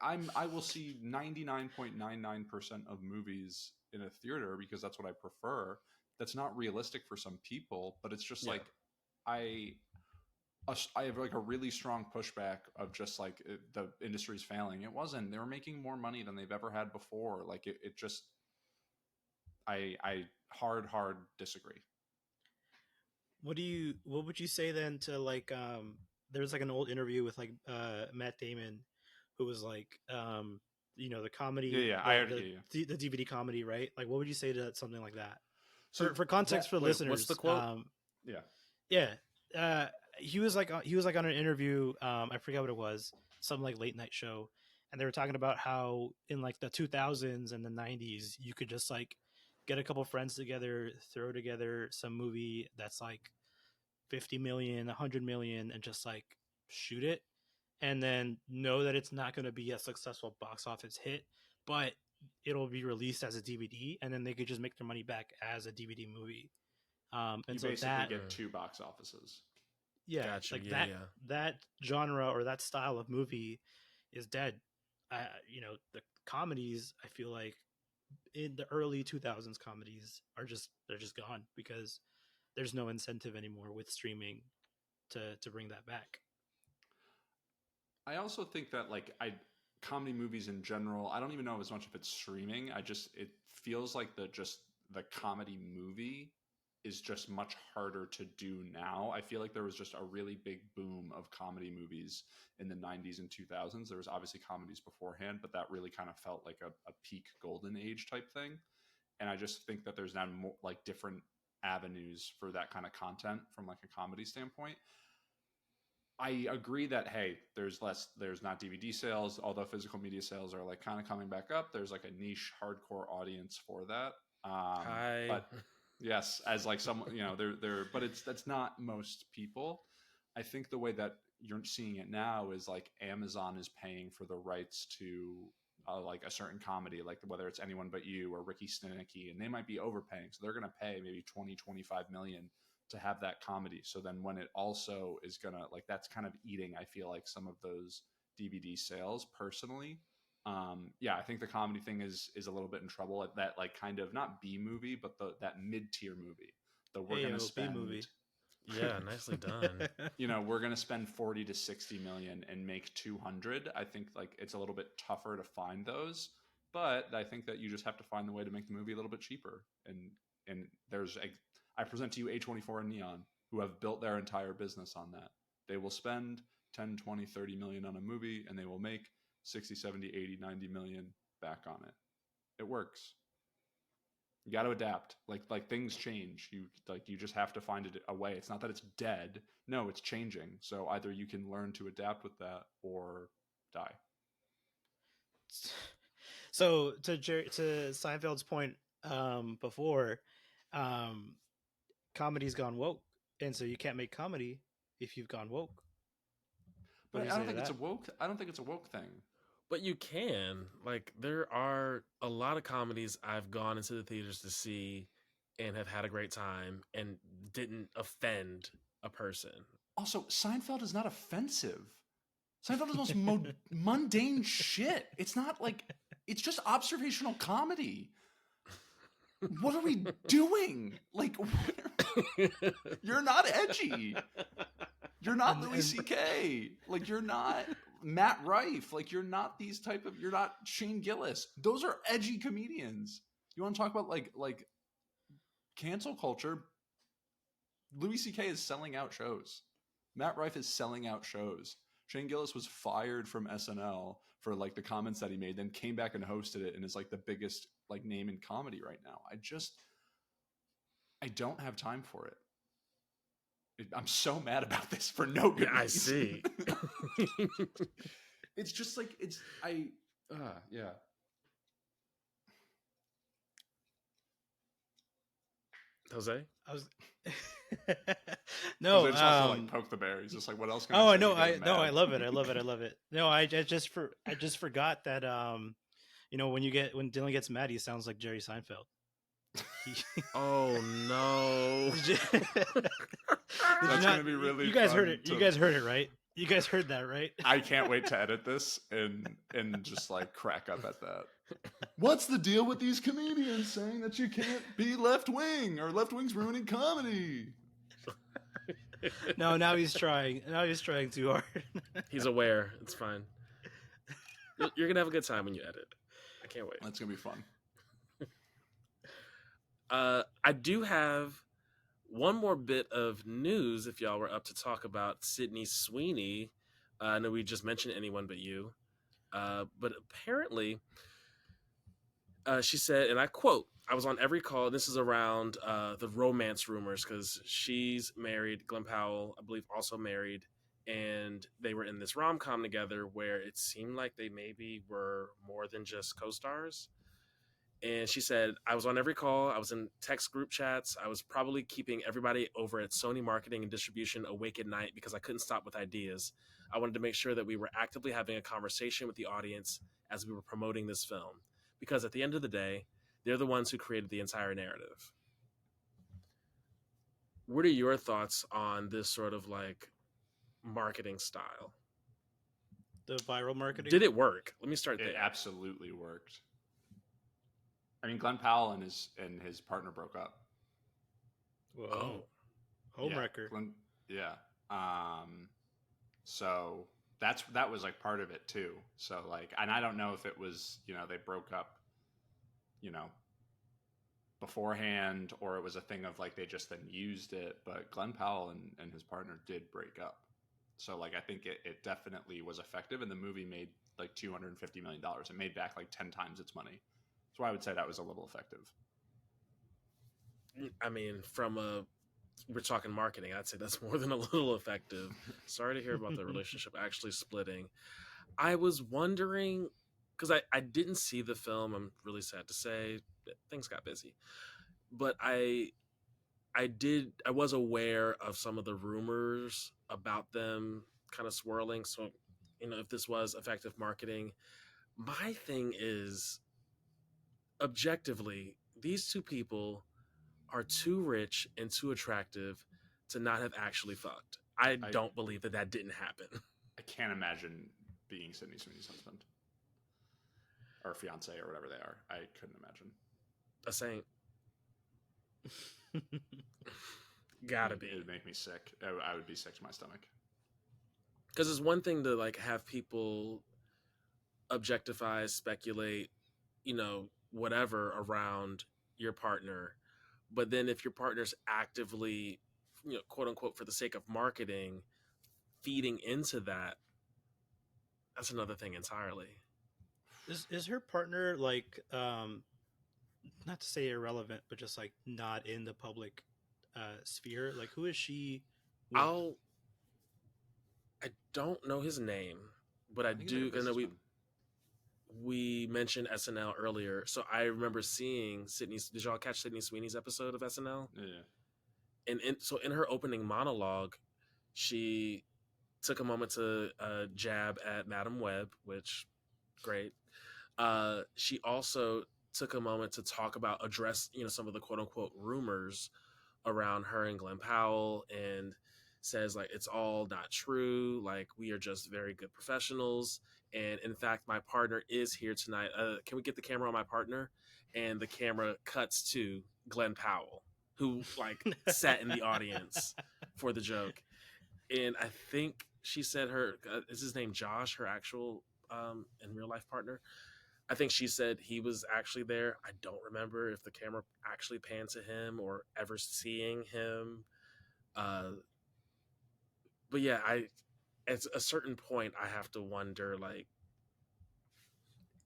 I will see 99.99% of movies in a theater because that's what I prefer. That's not realistic for some people, but it's just like I have like a really strong pushback of just like the industry's failing. It wasn't. They were making more money than they've ever had before. Like it just I hard disagree. What would you say then to like there's like an old interview with like Matt Damon, who was like you know, the comedy, the DVD comedy, right? Like what would you say to something like that? So for context for listeners, what's the quote? He was like on an interview, I forget what it was, some like late night show, and they were talking about how in like the 2000s and the 90s you could just like get a couple friends together, throw together some movie that's like 50 million, 100 million, and just like shoot it, and then know that it's not going to be a successful box office hit, but it'll be released as a DVD, and then they could just make their money back as a DVD movie. And you so basically get two box offices. Yeah, gotcha. Like that genre or that style of movie is dead. You know, the comedies, I feel like in the early 2000s comedies they're just gone because there's no incentive anymore with streaming to bring that back. I also think that like comedy movies in general, I don't even know as much if it's streaming. It feels like the comedy movie is just much harder to do now. I feel like there was just a really big boom of comedy movies in the 90s and 2000s. There was obviously comedies beforehand, but that really kind of felt like a peak golden age type thing. And I just think that there's now more like different avenues for that kind of content from like a comedy standpoint. I agree that, hey, there's not DVD sales, although physical media sales are like kind of coming back up. There's like a niche hardcore audience for that. But yes, as like some, but that's not most people. I think the way that you're seeing it now is like Amazon is paying for the rights to like a certain comedy, like whether it's Anyone But You or Ricky Stenicki, and they might be overpaying. So they're going to pay maybe 20, 25 million to have that comedy. So then when it also is going to like, that's kind of eating, I feel like some of those DVD sales personally. I think the comedy thing is a little bit in trouble at that, like kind of not B movie, but that mid-tier movie. We're going to spend B-movie. Yeah, nicely done. We're going to spend 40 to 60 million and make 200. I think like it's a little bit tougher to find those, but I think that you just have to find the way to make the movie a little bit cheaper. And I present to you A24 and Neon, who have built their entire business on that. They will spend 10, 20, 30 million on a movie, and they will make 60, 70, 80, 90 million back on it. It works. You got to adapt. Like things change. You just have to find a way. It's not that it's dead. No, it's changing. So either you can learn to adapt with that or die. So to Seinfeld's point before, comedy's gone woke, and so you can't make comedy if you've gone woke. But I don't think it's a woke thing. But you can. Like, there are a lot of comedies I've gone into the theaters to see and have had a great time and didn't offend a person. Also, Seinfeld is not offensive. Seinfeld is the most mundane shit. It's not like, it's just observational comedy. What are we doing? Like, you're not edgy. You're not Louis C.K. Like, you're not Matt Rife. Like, you're not you're not Shane Gillis. Those are edgy comedians. You want to talk about like cancel culture? Louis C.K. is selling out shows. Matt Rife is selling out shows. Shane Gillis was fired from SNL for like the comments that he made, then came back and hosted it and is like the biggest like name in comedy right now. I don't have time for it. I'm so mad about this for no good reason. I see. It's just like, yeah. Jose? I was no. Jose just wants to like poke the bear. He's just like, what else can I say? I know. I love it. I love it. No, I just forgot that when Dylan gets mad, he sounds like Jerry Seinfeld. Oh no! That's gonna be really. You guys heard it. You guys heard it, right? You guys heard that, right? I can't wait to edit this and just like crack up at that. What's the deal with these comedians saying that you can't be left wing or left wing's ruining comedy? No, now he's trying. Now he's trying too hard. He's aware. It's fine. You're gonna have a good time when you edit. I can't wait. That's gonna be fun. I do have one more bit of news if y'all were up to talk about Sydney Sweeney. I know we just mentioned Anyone But You. But apparently, she said, and I quote, I was on every call. This is around the romance rumors because she's married. Glen Powell, I believe, also married. And they were in this rom-com together where it seemed like they maybe were more than just co-stars. And she said, I was on every call. I was in text group chats. I was probably keeping everybody over at Sony Marketing and Distribution awake at night because I couldn't stop with ideas. I wanted to make sure that we were actively having a conversation with the audience as we were promoting this film. Because at the end of the day, they're the ones who created the entire narrative. What are your thoughts on this sort of like marketing style? The viral marketing? Did it work? Let me start there. It absolutely worked. I mean, Glen Powell and his partner broke up. Whoa. Oh, Homewrecker. Yeah. So that was like part of it too. So like, and I don't know if it was, they broke up, beforehand, or it was a thing of like they just then used it. But Glen Powell and his partner did break up. So like, I think it definitely was effective, and the movie made like $250 million. It made back like 10 times its money. So I would say that was a little effective. I mean, we're talking marketing, I'd say that's more than a little effective. Sorry to hear about the relationship actually splitting. I was wondering, because I didn't see the film. I'm really sad to say things got busy, but I was aware of some of the rumors about them kind of swirling. So, if this was effective marketing, my thing is, objectively, these two people are too rich and too attractive to not have actually fucked. I don't believe that didn't happen. I can't imagine being Sydney Sweeney's husband or fiance or whatever they are. I couldn't imagine. A saint. Gotta be. It would make me sick. I would be sick to my stomach. Because it's one thing to like have people objectify, speculate, whatever around your partner, but then if your partner's actively, quote unquote, for the sake of marketing, feeding into that, that's another thing entirely. Is her partner like, not to say irrelevant, but just like not in the public sphere? Like, who is she with? I don't know his name, but I do. I know we mentioned SNL earlier, so I remember seeing Sydney. Did y'all catch Sydney Sweeney's episode of SNL? Yeah. And so in her opening monologue, she took a moment to jab at Madam Web, which great. She also took a moment to address some of the quote unquote rumors around her and Glen Powell, and says like it's all not true. Like, we are just very good professionals, and in fact, my partner is here tonight. Can we get the camera on my partner? And the camera cuts to Glen Powell, who like sat in the audience for the joke. And I think she said is his name Josh, her actual in real life partner. I think she said he was actually there. I don't remember if the camera actually panned to him or ever seeing him. But yeah, at a certain point, I have to wonder, like,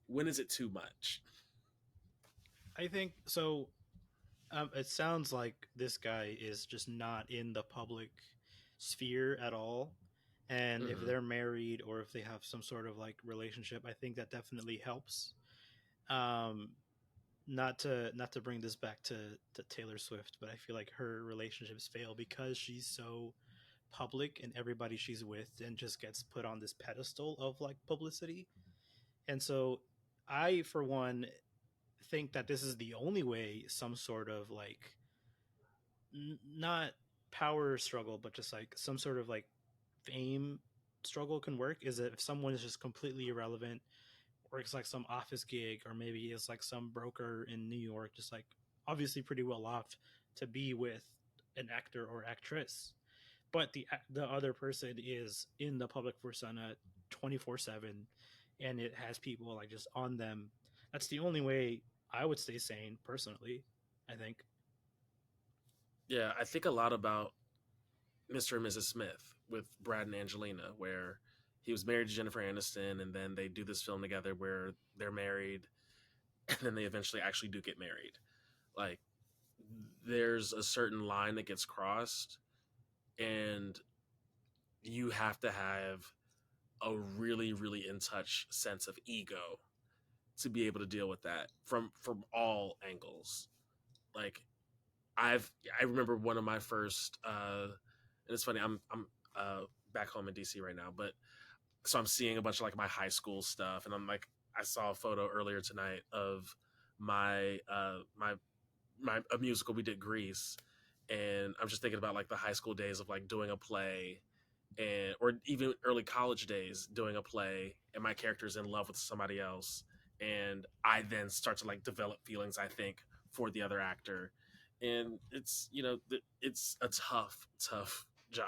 when is it too much? I think so. It sounds like this guy is just not in the public sphere at all. And if they're married or if they have some sort of like relationship, I think that definitely helps. Not to bring this back to Taylor Swift, but I feel like her relationships fail because she's so public and everybody she's with and just gets put on this pedestal of like publicity. And so I, for one, think that this is the only way some sort of like not power struggle, but just like some sort of like fame struggle can work, is that if someone is just completely irrelevant, or it's like some office gig, or maybe it's like some broker in New York, just like obviously pretty well off to be with an actor or actress, but the other person is in the public persona 24/7, and it has people like just on them. That's the only way I would stay sane, personally, I think. Yeah, I think a lot about Mr. and Mrs. Smith with Brad and Angelina, where he was married to Jennifer Aniston, and then they do this film together where they're married, and then they eventually actually do get married. Like, there's a certain line that gets crossed, and you have to have a really, really in touch sense of ego to be able to deal with that from all angles. Like, I remember one of my first and it's funny, I'm back home in DC right now, but so I'm seeing a bunch of like my high school stuff, and I'm like, I saw a photo earlier tonight of my a musical we did, Grease, and I'm just thinking about like the high school days of like doing a play, or even early college days doing a play, and my character's in love with somebody else, and I then start to like develop feelings, I think, for the other actor. And it's, you know, it's a tough job,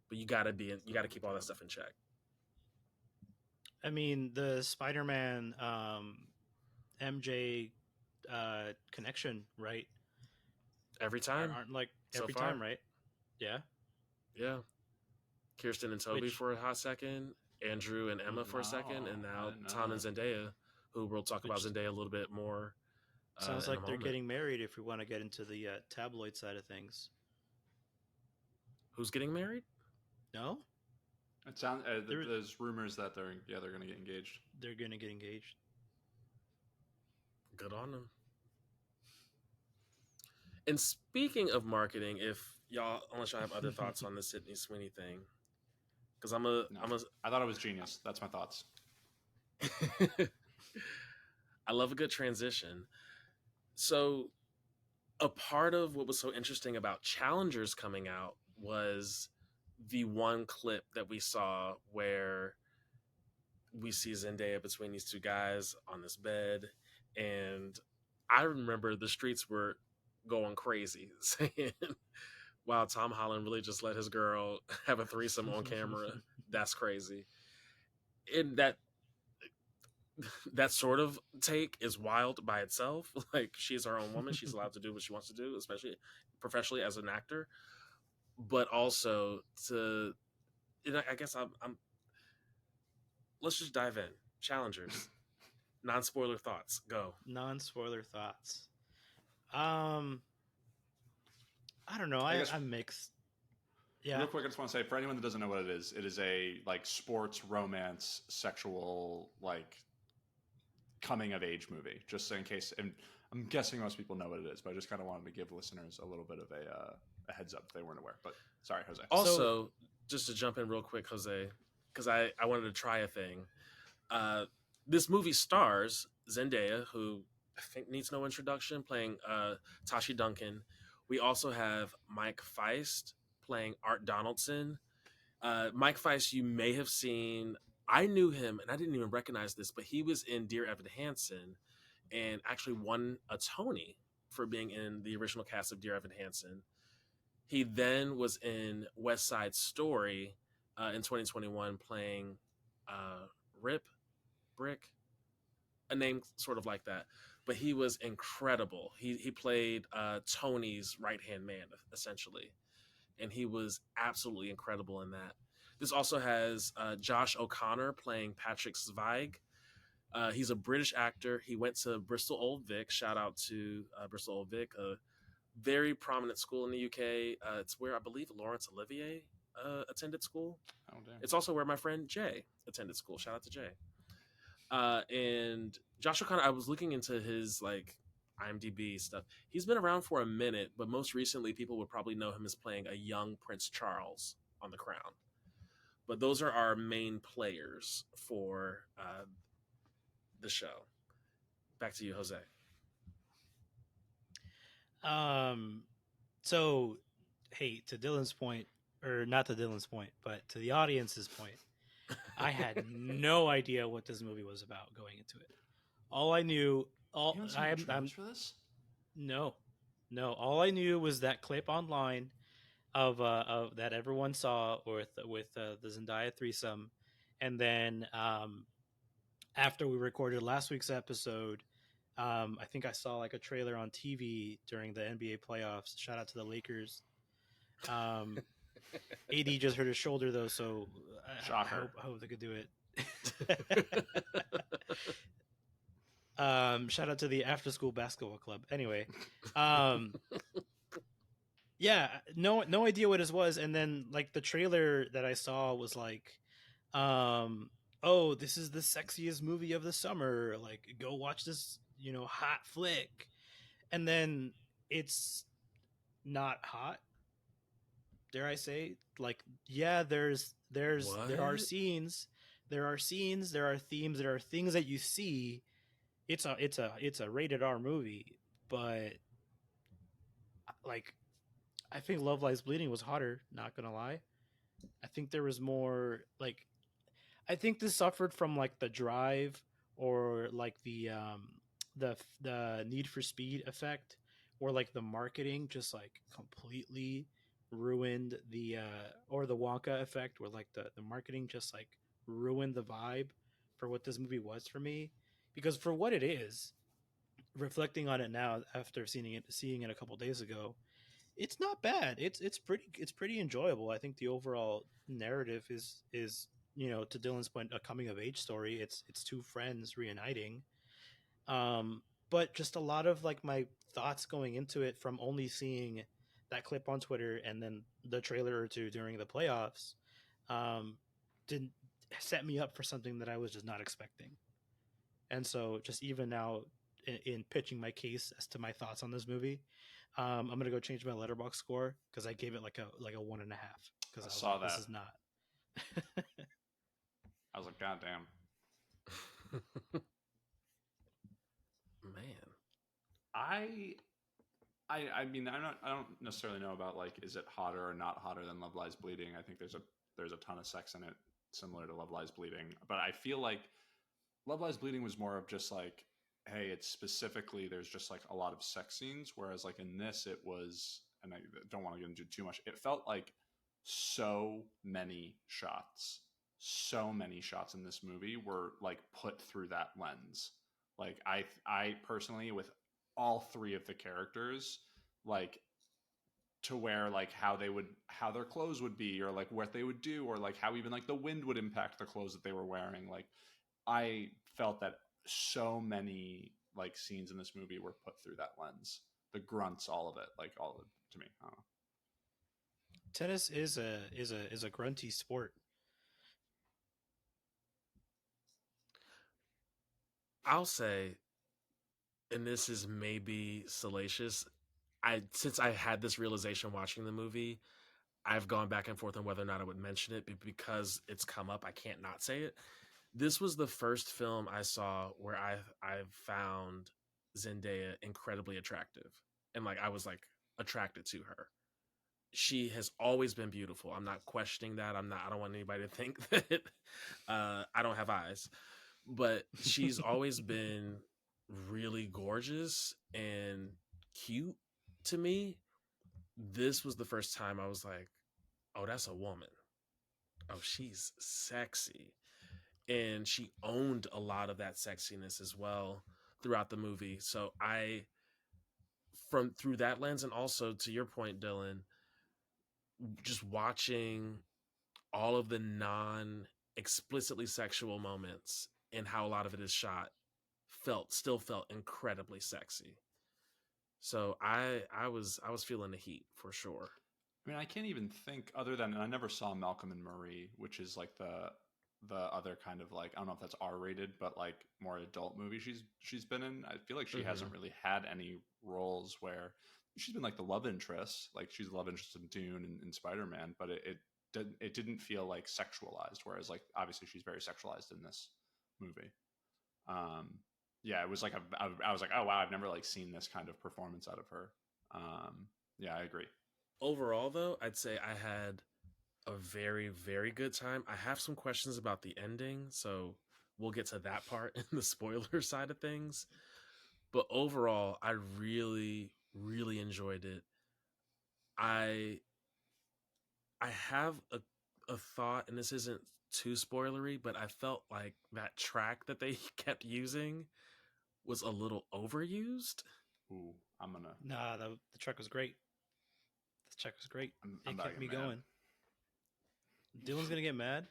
but you gotta keep all that stuff in check. I mean, the Spider-Man MJ connection, right? Every time, Aren't like so every far. time, right? Yeah. Yeah. Kirsten and Toby Which for a hot second, Andrew and Emma for a second, and now Tom and Zendaya, who we'll talk about Zendaya a little bit more. Sounds like they're moment. getting married. If we want to get into the tabloid side of things, who's getting married? No, it sounds. There's rumors that they're going to get engaged. They're going to get engaged. Good on them. And speaking of marketing, unless y'all have other thoughts on the Sydney Sweeney thing, because I thought it was genius. That's my thoughts. I love a good transition. So, a part of what was so interesting about Challengers coming out was the one clip that we saw where we see Zendaya between these two guys on this bed, and I remember the streets were going crazy, saying, wow, Tom Holland really just let his girl have a threesome on camera. That's crazy. And that sort of take is wild by itself. Like, she's her own woman. She's allowed to do what she wants to do, especially professionally as an actor. But also I guess I'm let's just dive in. Challengers. Non-spoiler thoughts. Go. Non-spoiler thoughts. I don't know. I'm mixed. Yeah. Real quick, I just want to say, for anyone that doesn't know what it is a like sports, romance, sexual, like coming of age movie. Just in case, and I'm guessing most people know what it is, but I just kind of wanted to give listeners a little bit of a heads up if they weren't aware. But sorry, Jose. Also, just to jump in real quick, Jose, because I wanted to try a thing. This movie stars Zendaya, who I think needs no introduction, playing Tashi Duncan. We also have Mike Faist playing Art Donaldson. Mike Faist, you may have seen. I knew him, and I didn't even recognize this, but he was in Dear Evan Hansen and actually won a Tony for being in the original cast of Dear Evan Hansen. He then was in West Side Story in 2021 playing Brick, a name sort of like that. But he was incredible. He played Tony's right-hand man, essentially. And he was absolutely incredible in that. This also has Josh O'Connor playing Patrick Zweig. He's a British actor. He went to Bristol Old Vic. Shout out to Bristol Old Vic, a very prominent school in the UK. It's where I believe Laurence Olivier attended school. Oh, damn. It's also where my friend Jay attended school. Shout out to Jay. And Josh O'Connor, I was looking into his like IMDb stuff. He's been around for a minute, but most recently people would probably know him as playing a young Prince Charles on The Crown. But those are our main players for the show. Back to you, Jose. So, hey, to Dylan's point, or not to Dylan's point, but to the audience's point, I had no idea what this movie was about going into it. All I knew, I'm for this. No. All I knew was that clip online of that everyone saw with the Zendaya threesome, and then after we recorded last week's episode, I think I saw like a trailer on TV during the NBA playoffs. Shout out to the Lakers. AD just hurt his shoulder though, so I hope they could do it. Shout out to the after school basketball club. Anyway, yeah, no idea what this was, and then like the trailer that I saw was like, oh, this is the sexiest movie of the summer. Like, go watch this, hot flick, and then it's not hot. Dare I say? Like, yeah, there are scenes, there are themes, there are things that you see. It's a rated R movie, but like, I think Love Lies Bleeding was hotter. Not gonna lie, I think there was more like. I think this suffered from like the drive or like the Need for Speed effect, or like the marketing just like completely ruined the or the Wonka effect, where like the marketing just like ruined the vibe for what this movie was for me. Because for what it is, reflecting on it now after seeing it a couple days ago, it's not bad. It's pretty enjoyable. I think the overall narrative is to Dylan's point, a coming of age story. It's two friends reuniting. But just a lot of like my thoughts going into it from only seeing that clip on Twitter and then the trailer or two during the playoffs, um, didn't set me up for something that I was just not expecting. And so, just even now, in pitching my case as to my thoughts on this movie, I'm gonna go change my letterbox score because I gave it like a 1.5 because I was saw like, that. this is not. I was like, God damn. Man, I mean, I don't necessarily know about like, is it hotter or not hotter than Love Lies Bleeding? I think there's a ton of sex in it, similar to Love Lies Bleeding. But I feel like Love Lies Bleeding was more of just like, hey, it's specifically there's just like a lot of sex scenes, whereas like in this it was, and I don't want to get into too much. It felt like so many shots in this movie were like put through that lens. Like I personally, with all three of the characters, like to where like how their clothes would be, or like what they would do, or like how even like the wind would impact the clothes that they were wearing. Like I felt that so many like scenes in this movie were put through that lens. The grunts, all of it, like all of it to me. I don't know. Tennis is a grunty sport. I'll say, and this is maybe salacious. Since I had this realization watching the movie, I've gone back and forth on whether or not I would mention it, but because it's come up, I can't not say it. This was the first film I saw where I found Zendaya incredibly attractive, and like I was like attracted to her. She has always been beautiful. I'm not questioning that. I don't want anybody to think that I don't have eyes, but she's always been really gorgeous and cute to me. This was the first time I was like, oh, that's a woman. Oh, she's sexy. And she owned a lot of that sexiness as well throughout the movie. So from through that lens, and also to your point, Dylan, just watching all of the non explicitly sexual moments and how a lot of it is shot still felt incredibly sexy. So I was feeling the heat for sure. I mean, I can't even think other than, and I never saw Malcolm and Marie, which is like the other kind of like, I don't know if that's R rated, but like more adult movie she's been in. I feel like she hasn't really had any roles where she's been like the love interest, like she's the love interest in Dune and Spider-Man, but it didn't feel like sexualized. Whereas like obviously she's very sexualized in this movie. Um, yeah, it was like I was like, oh wow, I've never like seen this kind of performance out of her. Yeah, I agree. Overall, though, I'd say I had a very, very good time. I have some questions about the ending, so we'll get to that part in the spoiler side of things. But overall, I really, really enjoyed it. I I have a thought, and this isn't too spoilery, but I felt like that track that they kept using was a little overused. Ooh, I'm gonna. Nah, the track was great. The track was great. I'm It not kept me getting mad. going. Dylan's gonna get mad.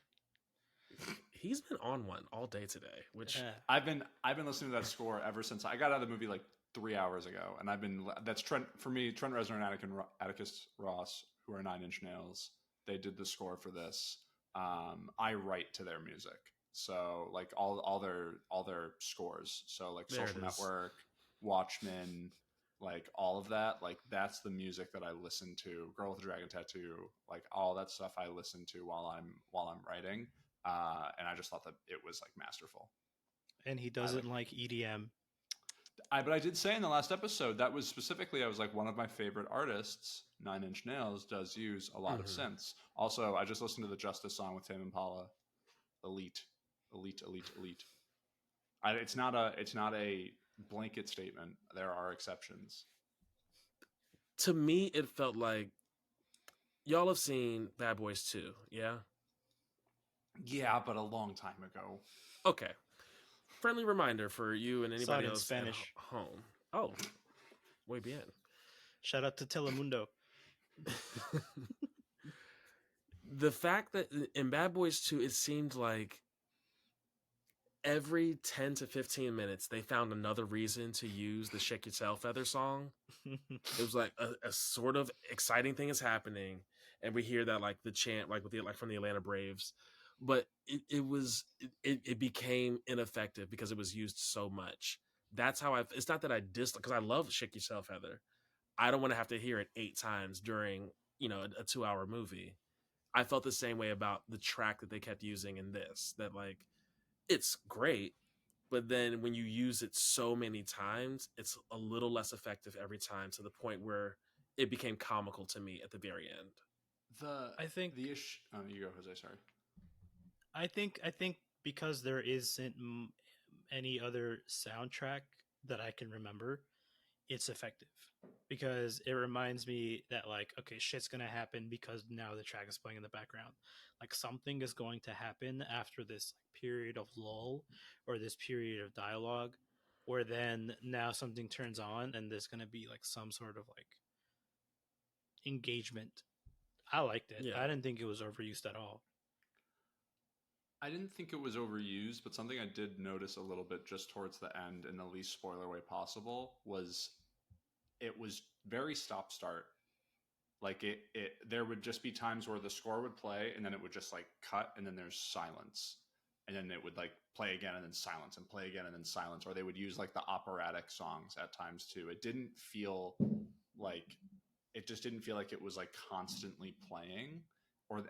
He's been on one all day today, which I've been listening to that score ever since I got out of the movie like 3 hours ago, and that's Trent for me. Trent Reznor and Atticus Ross, who are Nine Inch Nails, they did the score for this. I write to their music, so like all their scores. So like there Social it is. Network, Watchmen, like all of that. Like that's the music that I listen to. Girl with a Dragon Tattoo, like all that stuff I listen to while I'm writing. And I just thought that it was like masterful. And he doesn't like EDM. But I did say in the last episode that was specifically, I was like, one of my favorite artists, Nine Inch Nails, does use a lot of synths. Also, I just listened to the Justice song with Tame Impala, Elite. It's not a blanket statement. There are exceptions. To me, it felt like y'all have seen Bad Boys 2, yeah? Yeah, but a long time ago. Okay. Friendly reminder for you and Saw it anybody in else Spanish. at home. Oh, muy bien. Shout out to Telemundo. The fact that in Bad Boys 2, it seemed like every 10 to 15 minutes, they found another reason to use the Shake Your Tail Feather song. It was like a sort of exciting thing is happening, and we hear that like the chant like with the like from the Atlanta Braves, but it became ineffective because it was used so much. That's how it's not that I dislike, because I love Shake Your Tail Feather. I don't want to have to hear it 8 times during a 2-hour movie. I felt the same way about the track that they kept using in this. That like it's great, but then when you use it so many times, it's a little less effective every time, to the point where it became comical to me at the very end. I think the issue. Oh, you go, Jose. Sorry. I think because there isn't any other soundtrack that I can remember, it's effective because it reminds me that like, okay, shit's gonna happen because now the track is playing in the background. Like something is going to happen after this period of lull or this period of dialogue, where then now something turns on and there's gonna be like some sort of like engagement. I liked it. Yeah. I didn't think it was overused at all. I didn't think it was overused, but something I did notice a little bit just towards the end, in the least spoiler way possible, was it was very stop start. Like there would just be times where the score would play and then it would just like cut and then there's silence. And then it would like play again and then silence and play again and then silence. Or they would use like the operatic songs at times too. It didn't feel like it just didn't feel like it was like constantly playing,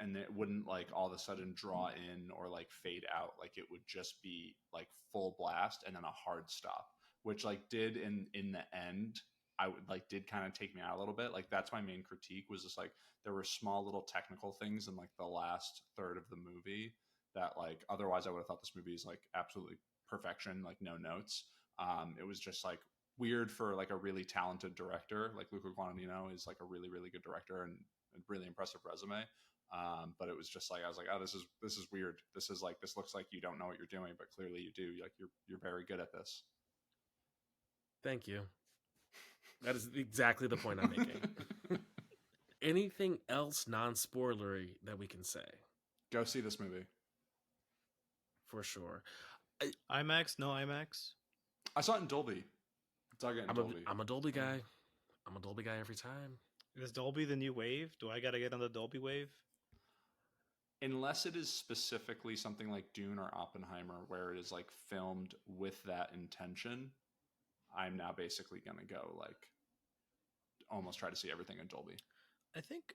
and it wouldn't like all of a sudden draw in or like fade out. Like it would just be like full blast and then a hard stop, which like did in the end, I would like did kind of take me out a little bit. Like that's my main critique, was just like there were small little technical things in like the last third of the movie that like otherwise I would have thought this movie is like absolutely perfection, like no notes. It was just like weird for like a really talented director. Like Luca Guadagnino is like a really really good director and a really impressive resume. But it was just like I was like, oh, this is weird. This is like, this looks like you don't know what you're doing, but clearly you do. Like you're very good at this. Thank you. That is exactly the point I'm making. Anything else non-spoilery that we can say? Go see this movie. For sure. IMAX? No IMAX? I saw it in Dolby. I'm a Dolby guy. I'm a Dolby guy every time. Is Dolby the new wave? Do I gotta get on the Dolby wave? Unless it is specifically something like Dune or Oppenheimer, where it is like filmed with that intention, I'm now basically gonna go like almost try to see everything in Dolby. I think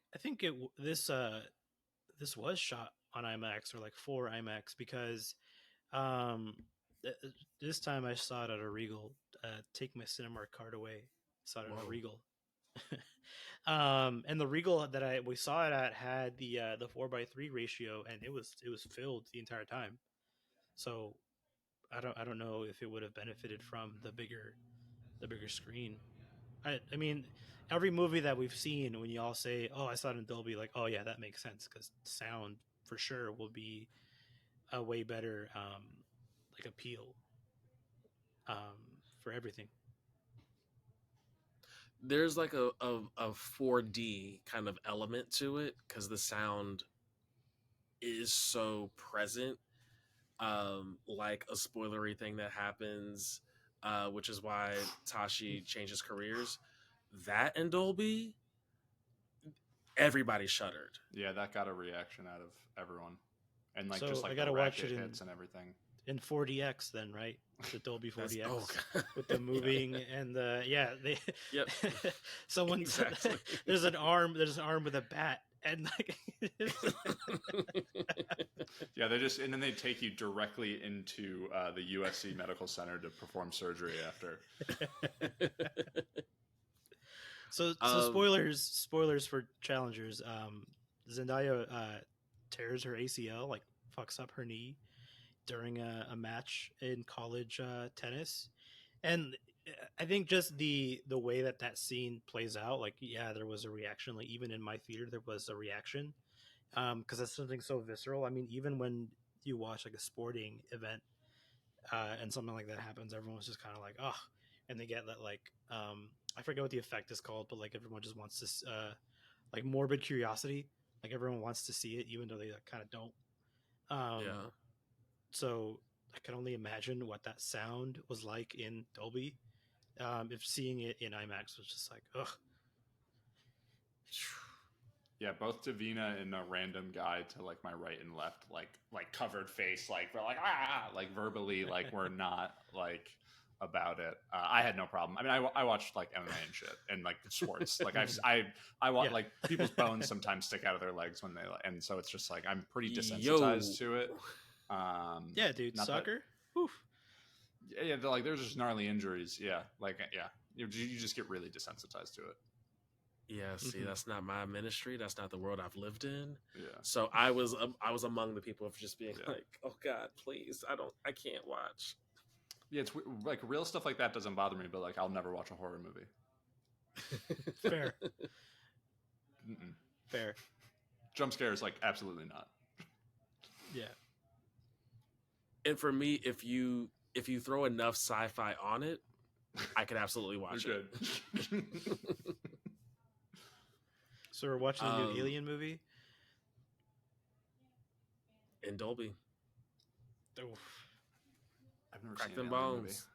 this was shot on IMAX, or like for IMAX, because this time I saw it at a Regal. Take my Cinemark card away. Saw it at a Regal. And the Regal that we saw it at had the 4:3 ratio, and it was filled the entire time. So I don't know if it would have benefited from the bigger screen. I mean, every movie that we've seen, when you all say, "Oh, I saw it in Dolby," like, "Oh yeah, that makes sense," because sound for sure will be a way better like appeal for everything. There's like a 4D kind of element to it because the sound is so present, like a spoilery thing that happens, which is why Tashi changes careers. That and Dolby, everybody shuddered. Yeah, that got a reaction out of everyone, and like So just like I gotta the watch it hits and everything. in 40x then, right? The Dolby 40x with the Yeah. moving and the they. Yep. Someone Exactly. there's an arm with a bat, and like Yeah, and then they take you directly into the USC Medical Center to perform surgery after. So spoilers for Challengers. Zendaya tears her ACL, like fucks up her knee during a match in college tennis, and I think just the way that scene plays out, like, yeah, there was a reaction. Like, even in my theater, there was a reaction, because that's something so visceral. I mean, even when you watch like a sporting event, and something like that happens, everyone's just kind of like, oh, and they get that, like, I forget what the effect is called, but like everyone just wants to, like, morbid curiosity. Like, everyone wants to see it, even though they, like, kind of don't. Yeah. So I can only imagine what that sound was like in Dolby. If seeing it in IMAX was just like, ugh. Yeah, both Davina and a random guy to like my right and left, like covered face, like we're like like verbally, like we're not like about it. I had no problem. I mean, I watched like MMA and shit and like sports. Like I watch like people's bones sometimes stick out of their legs when they, and so it's just like I'm pretty desensitized to it. Yeah, dude, soccer. Oof. Yeah, like there's just gnarly injuries. Yeah, like yeah, you just get really desensitized to it. Yeah, see, that's not my ministry. That's not the world I've lived in. Yeah. So I was among the people of just being like, "Oh God, please, I can't watch." Yeah, it's like real stuff like that doesn't bother me, but like I'll never watch a horror movie. Fair. Mm-mm. Fair. Jump scares, like absolutely not. Yeah. And for me, if you throw enough sci-fi on it, I can absolutely watch it. So we're watching the new Alien movie in Dolby. Oof. I've never Crack seen them an Alien bones.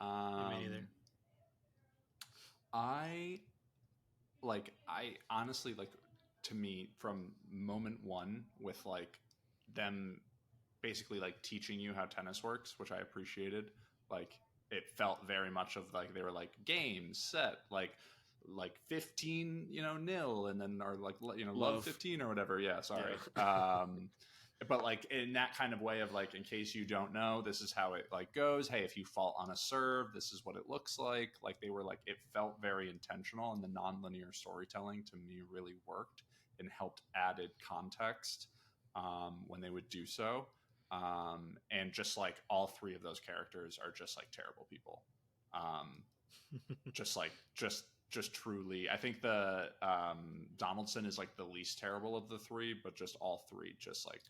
movie. Me neither. I honestly, like, to me, from moment one, with like them basically like teaching you how tennis works, which I appreciated. Like, it felt very much of like they were like game set, like 15, nil, and then, or like, love 15 or whatever. Yeah, sorry. Yeah. But like in that kind of way of like, in case you don't know, this is how it like goes. Hey, if you fall on a serve, this is what it looks like. Like, they were like, it felt very intentional, and the nonlinear storytelling to me really worked and helped added context when they would do so. And just like all three of those characters are just like terrible people. Just truly, I think the Donaldson is like the least terrible of the three, but just all three just like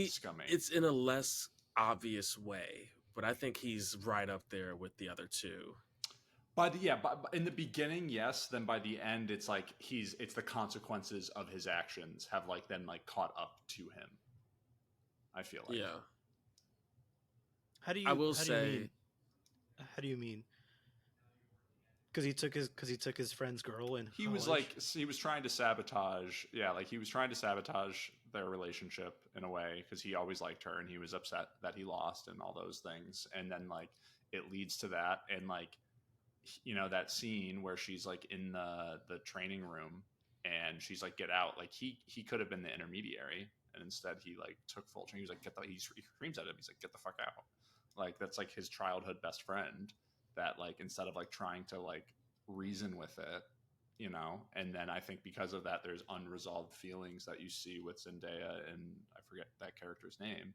scummy. It's in a less obvious way, but I think he's right up there with the other two. But in the beginning, yes. Then by the end, it's like it's the consequences of his actions have like then like caught up to him. I feel like. Yeah. How do you mean? Because he took his friend's girl, and he was trying to sabotage. Yeah, like he was trying to sabotage their relationship in a way, because he always liked her and he was upset that he lost and all those things. And then like it leads to that, and like, that scene where she's like in the training room and she's like, get out. Like he could have been the intermediary, and instead he like took full charge. He was like, he screams at him. He's like, get the fuck out. Like, that's like his childhood best friend that like, instead of like trying to like reason with it, and then I think because of that, there's unresolved feelings that you see with Zendaya, and I forget that character's name.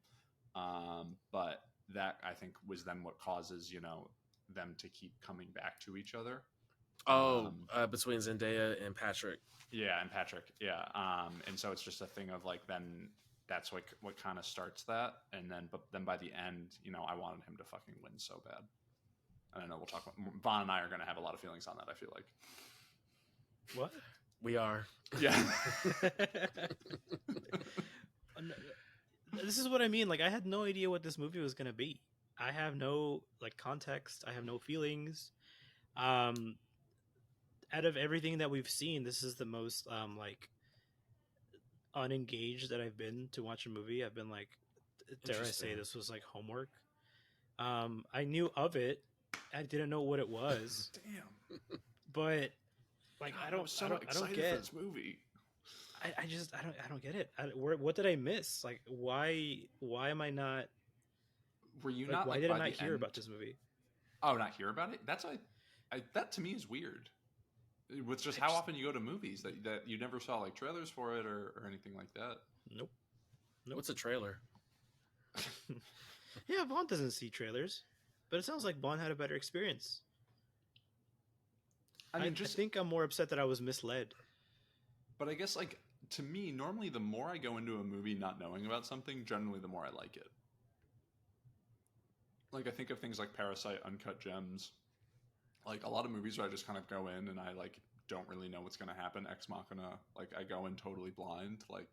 But that, I think, was then what causes, them to keep coming back to each other. Between Zendaya and Patrick. Yeah, and Patrick. Yeah. And so it's just a thing of like, then that's like what kind of starts that. And then, but then by the end, I wanted him to fucking win so bad. And I know we'll talk about, Vaughn and I are going to have a lot of feelings on that, I feel like. What? We are. Yeah. This is what I mean. Like, I had no idea what this movie was going to be. I have no like context. I have no feelings. Out of everything that we've seen, this is the most like unengaged that I've been to watch a movie. I've been like, dare I say, this was like homework. I knew of it. I didn't know what it was. Damn. But like, God, I don't get this movie. I don't get it. What did I miss? Like, why am I not? Were you like, not? Why like, did I by not the hear end... about this movie? Oh, not hear about it? That's that to me is weird. With just how often you go to movies that you never saw like trailers for it or anything like that. Nope. What's a trailer? Yeah, Vaughn doesn't see trailers, but it sounds like Vaughn had a better experience. I think I'm more upset that I was misled. But I guess, like, to me, normally the more I go into a movie not knowing about something, generally the more I like it. Like, I think of things like Parasite, Uncut Gems, like a lot of movies where I just kind of go in and I like don't really know what's going to happen. Ex Machina, like I go in totally blind. Like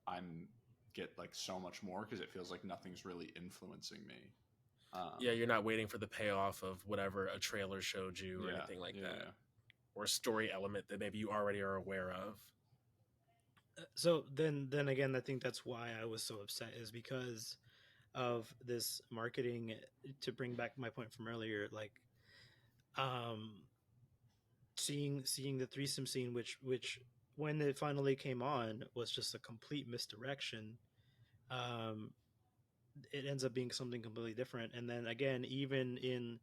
I'm get like so much more because it feels like nothing's really influencing me. Yeah, you're not waiting for the payoff of whatever a trailer showed you or anything like that, or a story element that maybe you already are aware of. So then again, I think that's why I was so upset, is because of this marketing. To bring back my point from earlier, like um seeing the threesome scene, which when it finally came on was just a complete misdirection. um it ends up being something completely different. And then again, even in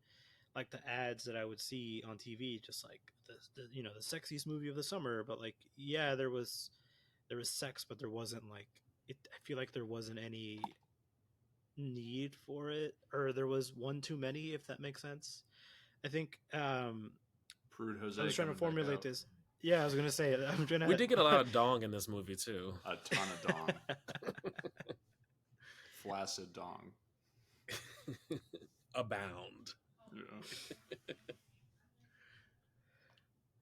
like the ads that I would see on TV, just like the the sexiest movie of the summer, but like, yeah, there was sex, but there wasn't like it. I feel like there wasn't any need for it, or there was one too many, if that makes sense. I think Prude Jose. I was trying to formulate this. Yeah, I was gonna say I'm trying to. We did get a lot of dong in this movie too. A ton of dong. Flaccid dong. Abound. Yeah.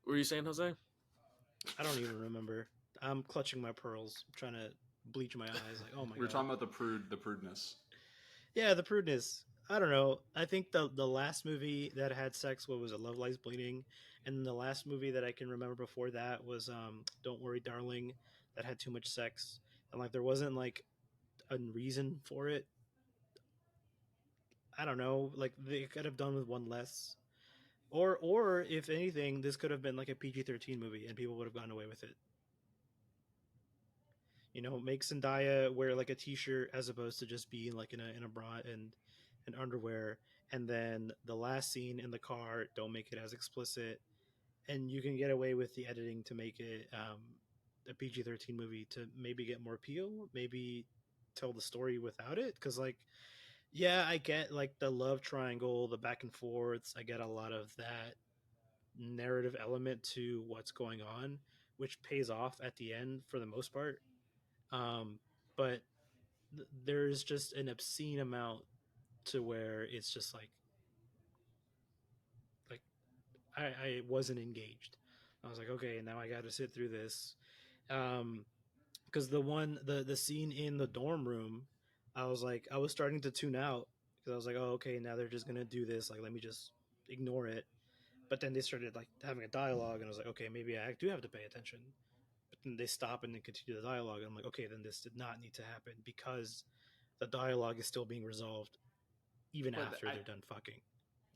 What were you saying, Jose? I don't even remember. I'm clutching my pearls, trying to bleach my eyes. Like, oh my god. We're talking about the prudeness. Yeah, the prudeness. I don't know. I think the last movie that had sex, what was it, Love Lies Bleeding, and the last movie that I can remember before that was Don't Worry Darling, that had too much sex, and like there wasn't like a reason for it. I don't know. Like they could have done with one less, or if anything, this could have been like a PG-13 movie, and people would have gotten away with it. You know, make Zendaya wear like a t-shirt as opposed to just being like in a bra and underwear. And then the last scene in the car, don't make it as explicit, and you can get away with the editing to make it a PG-13 movie to maybe get more appeal, maybe tell the story without it. Because like, yeah, I get like the love triangle, the back and forths. I get a lot of that narrative element to what's going on, which pays off at the end for the most part. But there's just an obscene amount to where it's just like I wasn't engaged. I was like, okay, now I got to sit through this. Because the scene in the dorm room, I was like, I was starting to tune out because I was like, oh, okay, now they're just gonna do this. Like, let me just ignore it. But then they started like having a dialogue, and I was like, okay, maybe I do have to pay attention. But then they stop and then continue the dialogue, and I'm like, okay, then this did not need to happen because the dialogue is still being resolved even after they're done fucking.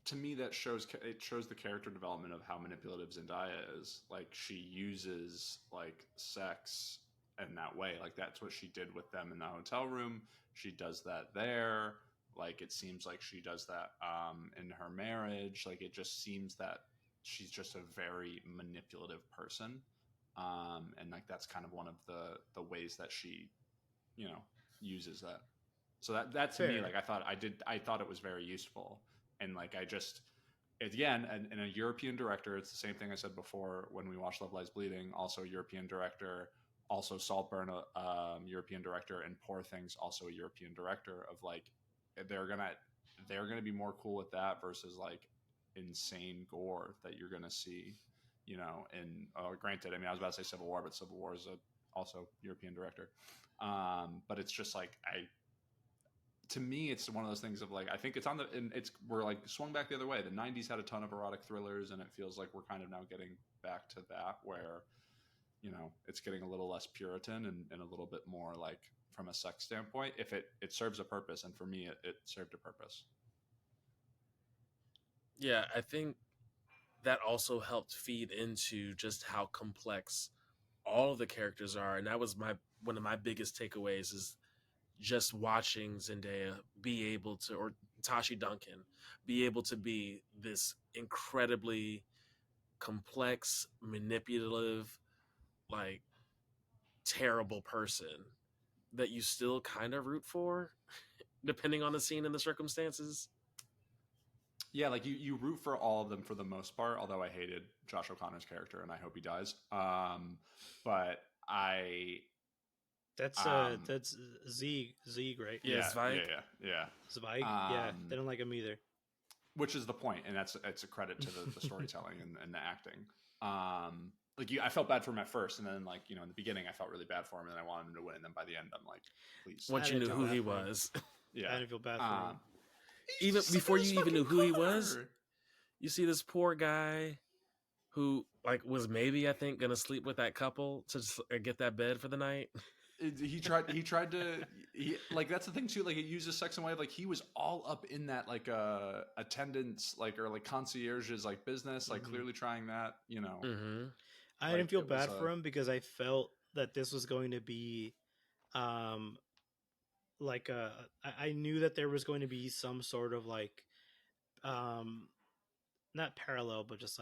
To me, that shows the character development of how manipulative Zendaya is. Like she uses like sex in that way. Like that's what she did with them in the hotel room. She does that there. Like it seems like she does that in her marriage. Like it just seems that she's just a very manipulative person. And like that's kind of one of the ways that she, uses that. So that to me, like I thought it was very useful, and like I just again, and a European director, it's the same thing I said before when we watched Love Lies Bleeding. Also, a European director, also Saltburn, European director, and Poor Things, also a European director. Of like they're gonna be more cool with that versus like insane gore that you're gonna see, in granted, I mean, I was about to say Civil War, but Civil War is also European director. But it's just like to me, it's one of those things of like I think it's we're like swung back the other way. The '90s had a ton of erotic thrillers, and it feels like we're kind of now getting back to that where it's getting a little less Puritan and a little bit more like from a sex standpoint. If it serves a purpose, and for me, it served a purpose. Yeah, I think that also helped feed into just how complex all of the characters are, and that was one of my biggest takeaways is just watching Zendaya be able to, or Tashi Duncan, be able to be this incredibly complex, manipulative, like terrible person that you still kind of root for depending on the scene and the circumstances. Yeah, like you root for all of them for the most part. Although I hated Josh O'Connor's character, and I hope he dies. But That's Zweig, right? Yeah, Zweig. Yeah. Zweig. They don't like him either. Which is the point, and it's a credit to the storytelling and the acting. I felt bad for him at first, and then in the beginning, I felt really bad for him, and I wanted him to win. And then by the end, I'm like, please. Once you knew who he was, I didn't feel bad for him. Even before you even knew who he was, you see this poor guy who was maybe, I think, gonna sleep with that couple to just get that bed for the night. He tried to that's the thing too, it uses sex in a way, he was all up in that attendance or concierge's business, clearly trying that, I didn't feel bad for him because I felt that this was going to be I knew that there was going to be some sort of not parallel, but just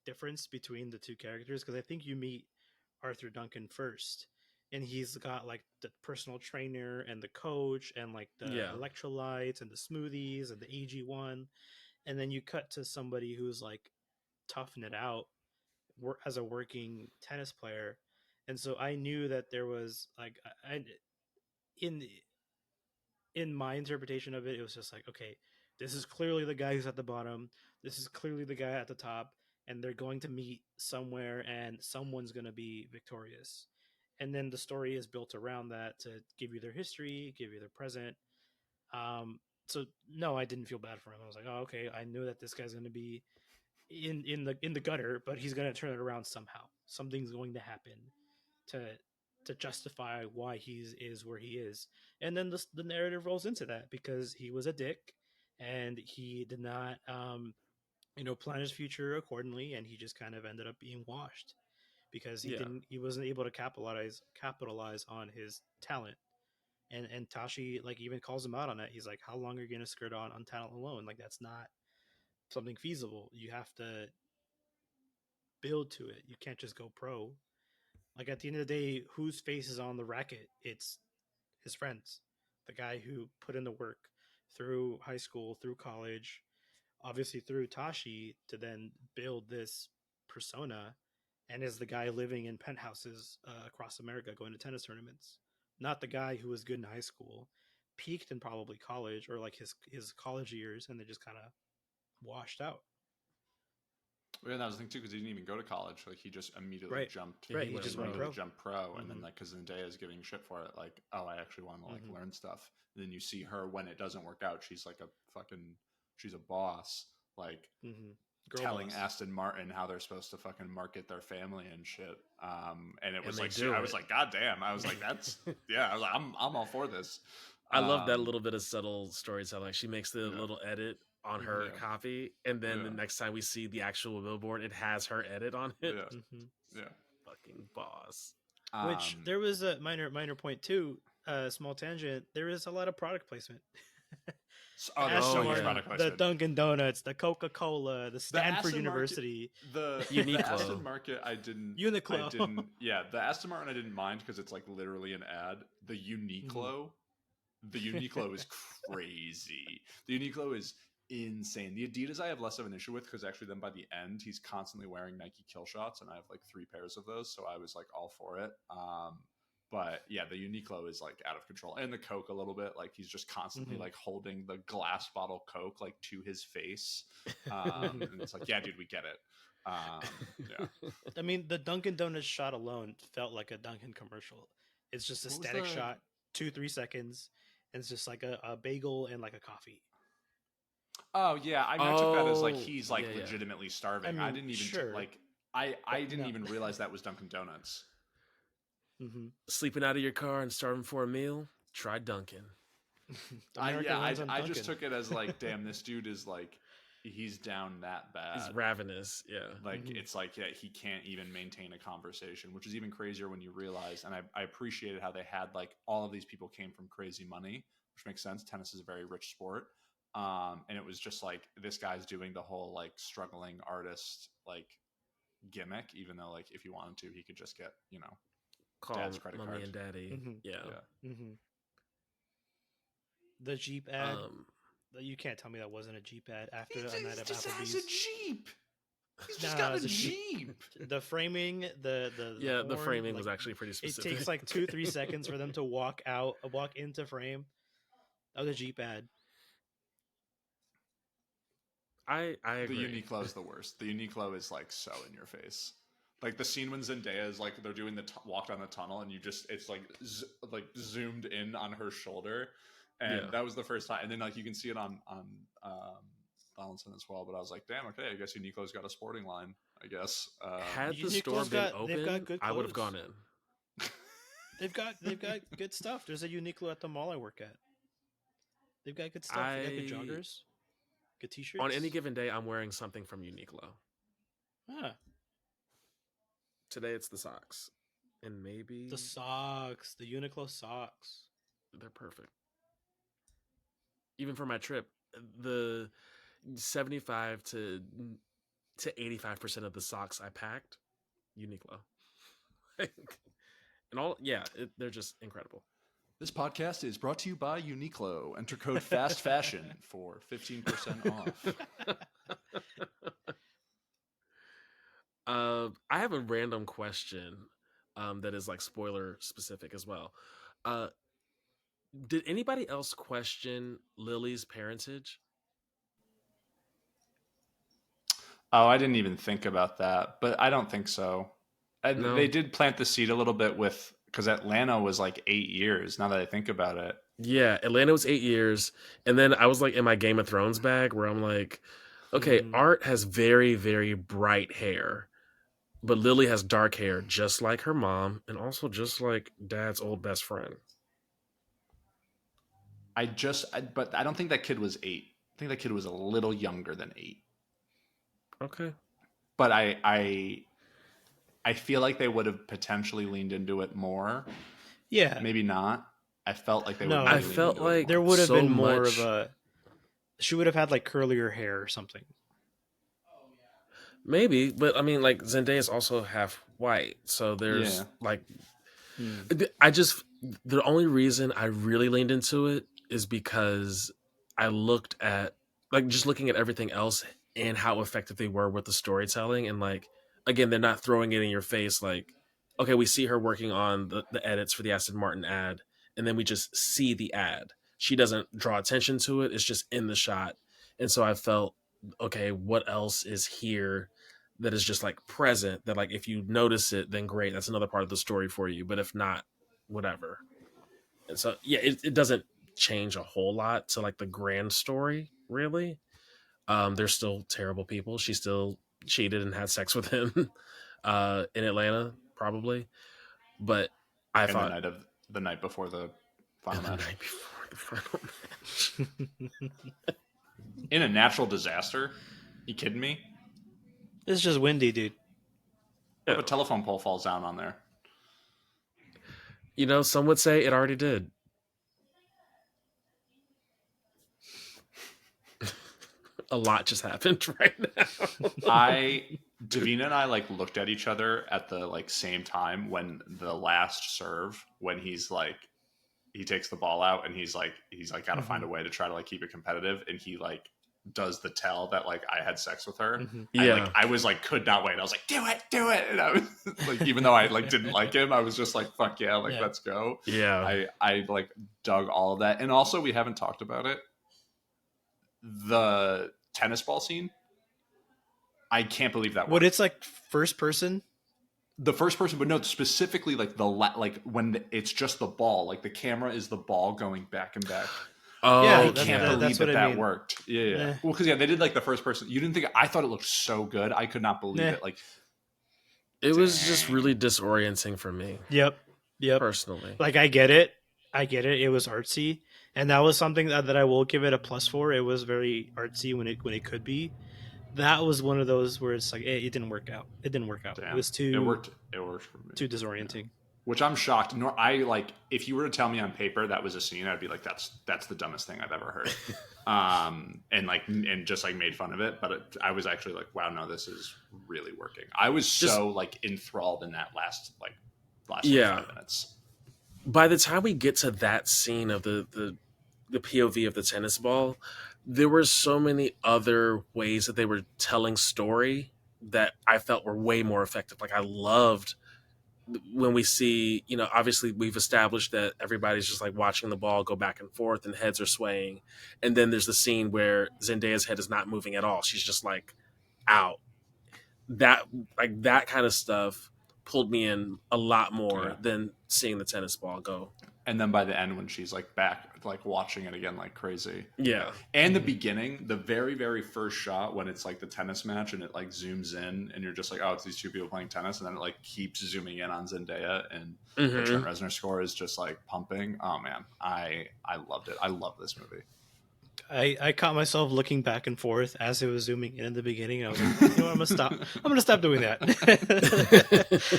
difference between the two characters, because I think you meet Arthur Duncan first, and he's got the personal trainer and the coach and the electrolytes and the smoothies and the AG1, and then you cut to somebody who's toughing it out as a working tennis player, and so I knew that there was in my interpretation of it, it was just okay, this is clearly the guy who's at the bottom, this is clearly the guy at the top, and they're going to meet somewhere, and someone's going to be victorious. And then the story is built around that to give you their history, give you their present. So no, I didn't feel bad for him. I was like, oh, okay, I knew that this guy's going to be in the gutter, but he's going to turn it around somehow. Something's going to happen to justify why he is where he is. And then the narrative rolls into that, because he was a dick and he did not plan his future accordingly, and he just kind of ended up being washed because he wasn't able to capitalize on his talent. And Tashi even calls him out on that. He's like, how long are you going to skirt on talent alone? That's not something feasible. You have to build to it. You can't just go pro. At the end of the day, whose face is on the racket? It's his friends. The guy who put in the work through high school, through college, obviously through Tashi, to then build this persona, and is the guy living in penthouses across America going to tennis tournaments. Not the guy who was good in high school, peaked in probably college or his college years, and then just kind of washed out. Yeah, that was the thing too, because he didn't even go to college. He just immediately jumped. Right, he just went pro. Jumped pro, and then because Zendaya is giving shit for it, oh, I actually want to learn stuff. And then you see her when it doesn't work out. She's she's a boss, telling boss. Aston Martin how they're supposed to fucking market their family and shit. And it was I was like, God damn! I was like, that's I was like, I'm all for this. I love that little bit of subtle storytelling. She makes the little edit on her copy, and then the next time we see the actual billboard, it has her edit on it. Fucking boss. Which there was a minor point too. Small tangent. There is a lot of product placement. There's so much product placement. The Dunkin' Donuts, the Coca-Cola, the Stanford University, the Aston Market. Uniqlo. The Aston Martin I didn't mind because it's literally an ad. The Uniqlo. The Uniqlo is crazy. The Uniqlo is insane. The Adidas I have less of an issue with, because actually then by the end he's constantly wearing Nike kill shots, and I have 3 pairs of those, so I was all for it. But yeah, the Uniqlo is out of control, and the Coke a little bit. He's just constantly holding the glass bottle Coke to his face, and it's yeah, dude, we get it. I mean, the Dunkin' Donuts shot alone felt like a Dunkin' commercial. It's just a static shot, 2-3 seconds, and it's just a bagel and a coffee. Oh yeah, I took that as he's legitimately starving. I mean, I didn't even I didn't even realize that was Dunkin' Donuts. Sleeping out of your car and starving for a meal? Try Dunkin'. I just took it as damn, this dude is he's down that bad. He's ravenous. Yeah, it's he can't even maintain a conversation, which is even crazier when you realize. And I appreciated how they had all of these people came from crazy money, which makes sense. Tennis is a very rich sport. And it was just this guy's doing the whole struggling artist gimmick, even though if he wanted to, he could just get call dad's credit mommy card and daddy. Yeah. The Jeep ad. You can't tell me that wasn't a Jeep ad after a night of just Applebee's. has a Jeep. He's just got a Jeep. The framing, the the horn, framing like, was actually pretty specific. It takes like 2-3 seconds for them to walk into frame. That was a Jeep ad. I agree. The Uniqlo is the worst. The Uniqlo is like so in your face. Like the scene when Zendaya is like they're doing the walk down the tunnel and it's like zoomed in on her shoulder, and that was the first time. And then like you can see it on Donaldson as well. But I was like, damn, okay, I guess Uniqlo's got a sporting line. I guess had the store been open, I would have gone in. They've got good stuff. There's a Uniqlo at the mall I work at. They've got good stuff. They got good joggers, good t-shirts. On any given day, I'm wearing something from Uniqlo. Today it's the socks, and maybe the socks, the Uniqlo socks. They're perfect. Even for my trip, the 75 to 85% of the socks I packed, Uniqlo. And all, they're just incredible. This podcast is brought to you by Uniqlo. Enter code FASTFASHION for 15% off. I have a random question that is like spoiler specific as well. Did anybody else question Lily's parentage? Oh, I didn't even think about that, but I don't think so. No. They did plant the seed a little bit because Atlanta was like 8 years, now that I think about it. Yeah, Atlanta was 8 years. And then I was like in my Game of Thrones bag where I'm like, okay, Art has very, very bright hair, but Lily has dark hair just like her mom and also just like Dad's old best friend. But I don't think that kid was 8. I think that kid was a little younger than 8. Okay. But I feel like they would have potentially leaned into it more. Yeah. Maybe not. I felt like they would. No, I felt like there would have so been more much... of a. She would have had like curlier hair or something. Maybe, but I mean, like Zendaya is also half white, so there's like. The only reason I really leaned into it is because I looked at just looking at everything else and how effective they were with the storytelling, and like again, they're not throwing it in your face. Like, okay, we see her working on the edits for the Aston Martin ad, and then we just see the ad. She doesn't draw attention to it. It's just in the shot. And so I felt, okay, what else is here that is just like present that like, if you notice it, then great. That's another part of the story for you. But if not, whatever. And so, yeah, it doesn't change a whole lot to like the grand story, really. They're still terrible people. She still cheated and had sex with him in Atlanta, probably. But I thought the night before the final match. In a natural disaster? You kidding me? It's just windy, dude. If a telephone pole falls down on there. You know, some would say it already did. A lot just happened right now. Davina and I like looked at each other at the like same time when the last serve, when he's like, he takes the ball out and he's like got to find a way to try to like keep it competitive, and he like does the tell that like I had sex with her. Yeah, like, I was like could not wait. I was like, do it, and I was like, even though I like didn't like him, I was just like, fuck yeah, like let's go. Yeah, I like dug all of that, and also we haven't talked about it. The tennis ball scene. I can't believe that worked. What, it's like first person? The first person, but no, specifically like when it's just the ball, like the camera is the ball going back and back. Oh, yeah, I can't believe that worked. Yeah. Well, because they did like the first person. You didn't think? I thought it looked so good. I could not believe it. Like, it was just really disorienting for me. Yep. Personally, like I get it. It was artsy, and that was something that I will give it a plus for. It was very artsy when it could be. That was one of those where it's like it didn't work out. Damn. It was too. It worked for me. Too disorienting. Which I'm shocked. I like if you were to tell me on paper that was a scene, I'd be like, that's the dumbest thing I've ever heard. and just like made fun of it. But I was actually like, wow, no, this is really working. I was so like enthralled in that last 5 minutes. By the time we get to that scene of the the POV of the tennis ball, there were so many other ways that they were telling story that I felt were way more effective. Like I loved when we see, obviously we've established that everybody's just like watching the ball go back and forth and heads are swaying. And then there's the scene where Zendaya's head is not moving at all. She's just like out. That kind of stuff pulled me in a lot more than seeing the tennis ball go. And then by the end, when she's like back, like watching it again like crazy. Yeah. And the beginning, the very, very first shot when it's like the tennis match and it like zooms in and you're just like, oh, it's these two people playing tennis. And then it like keeps zooming in on Zendaya and the Trent Reznor score is just like pumping. Oh man, I loved it. I love this movie. I caught myself looking back and forth as it was zooming in the beginning. I was like, you know what, I'm gonna stop. I'm gonna stop doing that.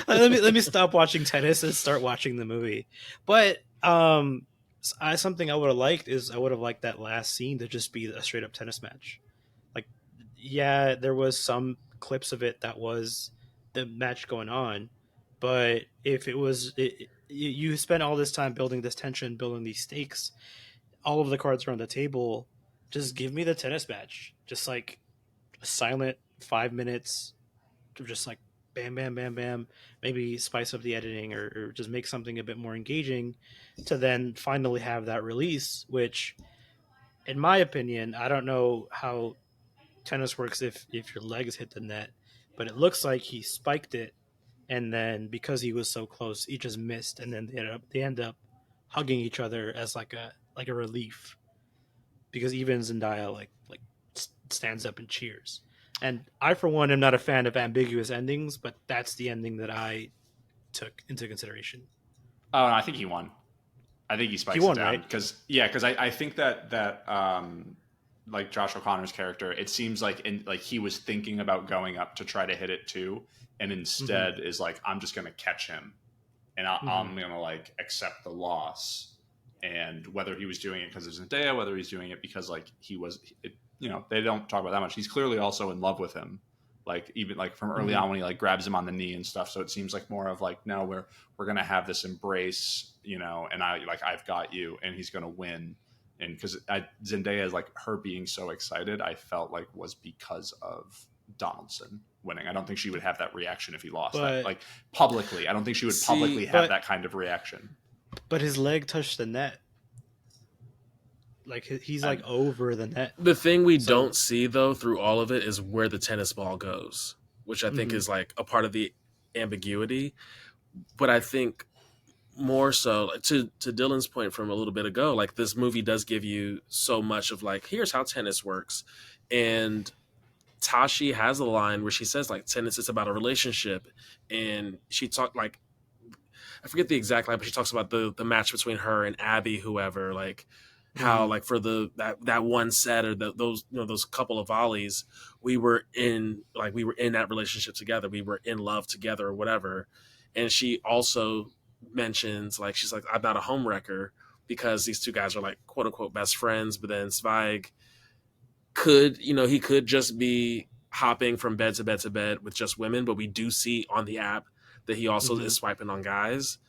let me stop watching tennis and start watching the movie. But something I would have liked is I would have liked that last scene to just be a straight up tennis match. Like, yeah, there was some clips of it that was the match going on, but if it was, you spent all this time building this tension, building these stakes, all of the cards are on the table. Just give me the tennis match. Just like a silent 5 minutes, just like bam, bam, bam, bam. Maybe spice up the editing or just make something a bit more engaging to then finally have that release, which, in my opinion, I don't know how tennis works if your legs hit the net, but it looks like he spiked it, and then because he was so close, he just missed, and then they end up hugging each other as like a relief, because even Zendaya like stands up and cheers. And I, for one, am not a fan of ambiguous endings, but that's the ending that I took into consideration. Oh, I think he won. I think he spikes it down because I think that like Josh O'Connor's character, it seems like he was thinking about going up to try to hit it too, and instead is like, I'm just gonna catch him, and I'm gonna like accept the loss. And whether he was doing it because of Zendaya, whether he's doing it because like he was, they don't talk about that much. He's clearly also in love with him, like even like from early on when he like grabs him on the knee and stuff. So it seems like more of like, no, we're gonna have this embrace, and I've got you, and he's gonna win. And because Zendaya is like her being so excited, I felt like was because of Donaldson winning. I don't think she would have that reaction if he lost that, like publicly. I don't think she would publicly have that kind of reaction. But his leg touched the net. Like he's like over the net. The thing we don't see though through all of it is where the tennis ball goes, which I think is like a part of the ambiguity. But I think more so, like, to Dylan's point from a little bit ago, like this movie does give you so much of like, here's how tennis works. And Tashi has a line where she says like tennis is about a relationship, and she talked like, I forget the exact line, but she talks about the match between her and Abby, whoever, like how like for that one set or those couple of volleys, we were in that relationship together, we were in love together or whatever. And she also mentions like, she's like, I'm not a homewrecker, because these two guys are like quote unquote best friends, but then Zweig he could just be hopping from bed to bed to bed with just women, but we do see on the app that he also is swiping on guys.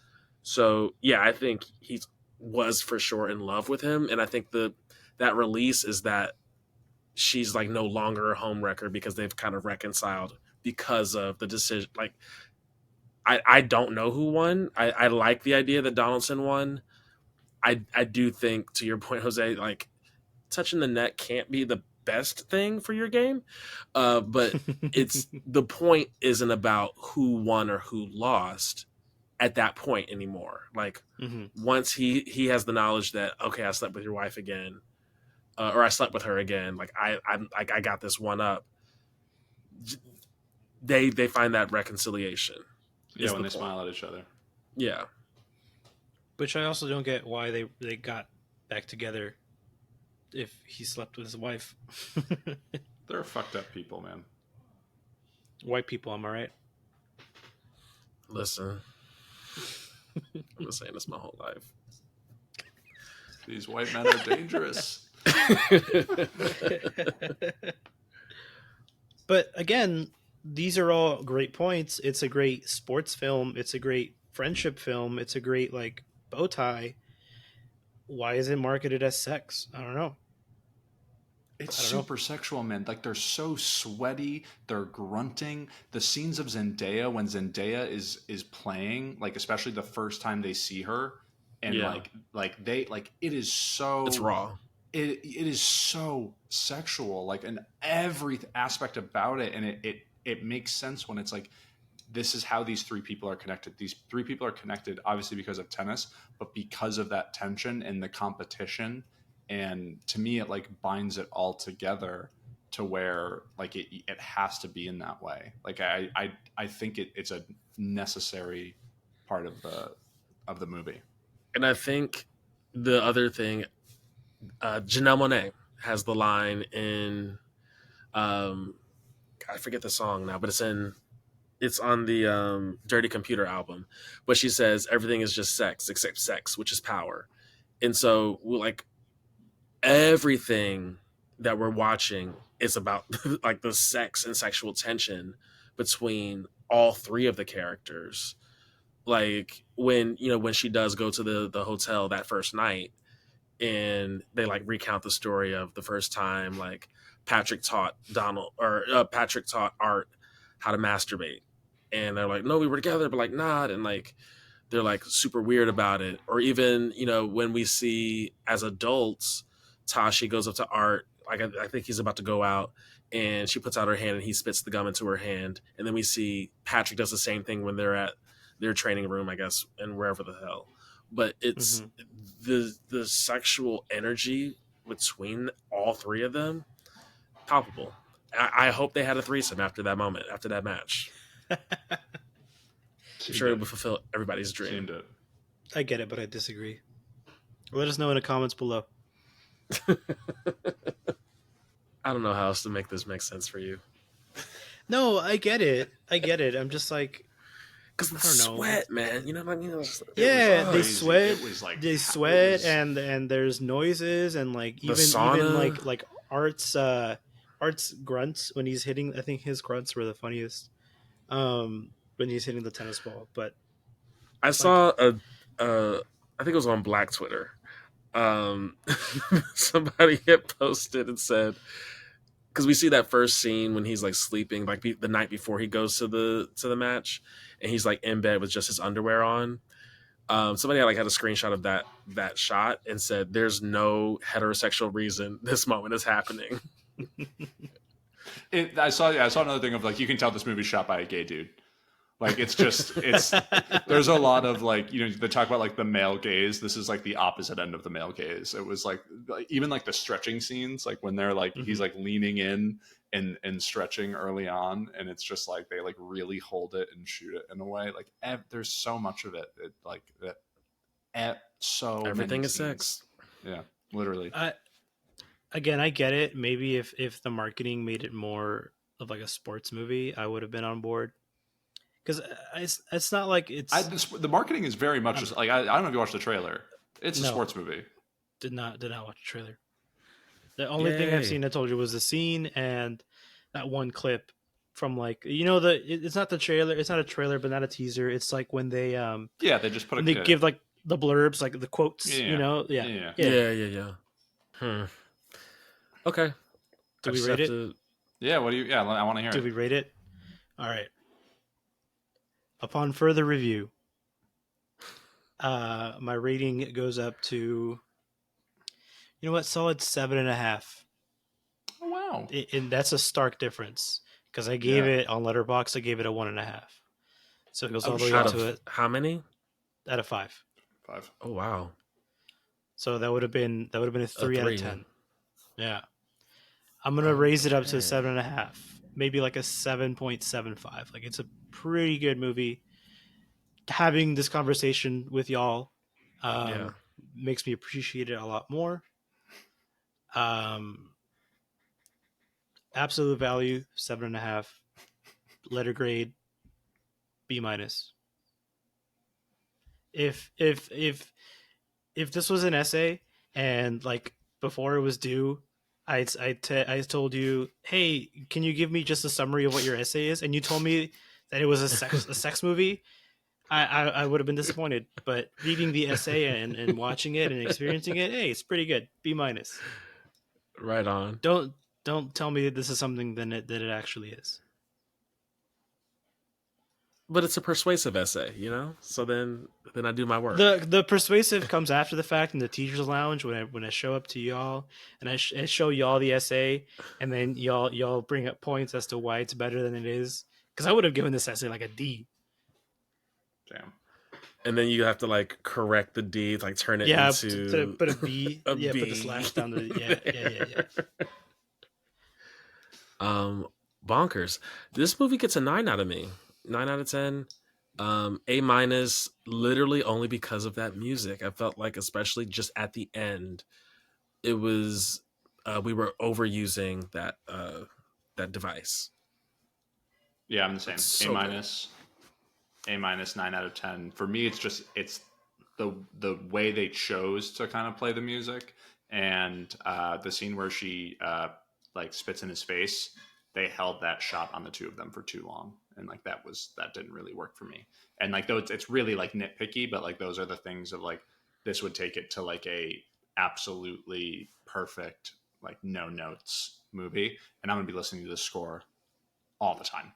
So yeah, I think he was for sure in love with him, and I think that release is that she's like no longer a homewrecker because they've kind of reconciled because of the decision. Like I don't know who won. I like the idea that Donaldson won. I do think, to your point, Jose, like touching the net can't be the best thing for your game, but it's the point isn't about who won or who lost at that point anymore. Like once he has the knowledge that, okay, I slept with your wife again, or I slept with her again, like I got this one up, they find that reconciliation. Yeah, when they smile at each other. Yeah. Which I also don't get why they got back together if he slept with his wife. They're fucked up people, man. White people, am I right? Listen, I've been saying this my whole life. These white men are dangerous. But again, these are all great points. It's a great sports film. It's a great friendship film. It's a great like bow tie. why is it marketed as sex? I don't know. It's super sexual, man. Like, they're so sweaty, they're grunting. The scenes of Zendaya, when Zendaya is playing, like, especially the first time they see her, and it is so, it's raw. It is so sexual, like, in every aspect about it, and it makes sense when it's like, this is how these three people are connected. These three people are connected obviously because of tennis, but because of that tension and the competition. And to me, it like binds it all together to where like it has to be in that way. Like I think it's a necessary part of the movie. And I think the other thing, Janelle Monáe has the line in, I forget the song now, but it's on the Dirty Computer album, but she says everything is just sex except sex, which is power. And so like everything that we're watching is about like the sex and sexual tension between all three of the characters. Like when she does go to the hotel that first night, and they like recount the story of the first time like Patrick taught Art how to masturbate, and they're like, no, we were together, but like not, and like they're like super weird about it. Or even when we see as adults, Tashi goes up to Art, like I think he's about to go out, and she puts out her hand and he spits the gum into her hand, and then we see Patrick does the same thing when they're at their training room, I guess, and wherever the hell. But it's the sexual energy between all three of them, palpable. I hope they had a threesome after that moment, after that match. I'm sure it would fulfill everybody's dream. I get it, but I disagree. Let us know in the comments below. I don't know how else to make this make sense for you. No, I get it. I'm just like, because the sweat, man. You know what I mean? They sweat. They sweat, and there's noises, and like even like Art's grunts when he's hitting. I think his grunts were the funniest. When he's hitting the tennis ball. But I saw I think it was on Black Twitter. Somebody had posted and said, because we see that first scene when he's like sleeping, like the night before he goes to the match, and he's like in bed with just his underwear on. Somebody had a screenshot of that shot and said, "There's no heterosexual reason this moment is happening." I saw another thing of like, you can tell this movie's shot by a gay dude. Like it's there's a lot of like, they talk about like the male gaze. This is like the opposite end of the male gaze. It was like even like the stretching scenes, like when they're like, he's like leaning in and stretching early on, and it's just like they like really hold it and shoot it in a way. Like there's so much of it. So everything is scenes. Sex. Yeah, literally. Again, I get it. Maybe if the marketing made it more of like a sports movie, I would have been on board. Because it's not like it's... the marketing is very much just like, I don't know if you watched the trailer. It's a sports movie. Did not watch the trailer. The only thing I've seen, I told you, was the scene and that one clip from like, it's not the trailer. It's not a trailer, but not a teaser. It's like when they they just put they give like the blurbs, like the quotes. Yeah. Okay. Do we rate it? Yeah. What do you? Yeah, I want to hear it. Do we rate it? All right. Upon further review, my rating goes up to, solid 7.5. Oh wow! And that's a stark difference because I gave it on Letterboxd. I gave it a 1.5. So it goes all the way up to it. How many? Out of 5. 5. Oh wow! So that would have been a 3 out of 10. Yeah, I'm gonna raise it up to a 7.5. Maybe like a 7.75. Like it's a pretty good movie. Having this conversation with y'all makes me appreciate it a lot more. Absolute value 7.5. Letter grade B-. If this was an essay and like before it was due, I told you, hey, can you give me just a summary of what your essay is? And you told me that it was a sex movie. I would have been disappointed, but reading the essay and watching it and experiencing it, hey, it's pretty good. B minus. Right on. Don't tell me that this is something that it actually is. But it's a persuasive essay, you know. So then I do my work. The persuasive comes after the fact in the teachers' lounge when I show up to y'all and I show y'all the essay, and then y'all bring up points as to why it's better than it is. Because I would have given this essay like a D. Damn. And then you have to like correct the D, like turn it into to put a B. a yeah, B. put the slash down the Bonkers. This movie gets a 9 out of me. 9 out of 10. A minus, literally only because of that music. I felt like, especially just at the end, it was we were overusing that device. Yeah, I'm the same. So A minus. A minus, 9 out of 10. For me, it's the way they chose to kind of play the music, and the scene where she like spits in his face. They held that shot on the two of them for too long, and like that didn't really work for me. And like though it's really like nitpicky, but like those are the things of like this would take it to like a absolutely perfect like no notes movie, and I'm gonna be listening to the score all the time.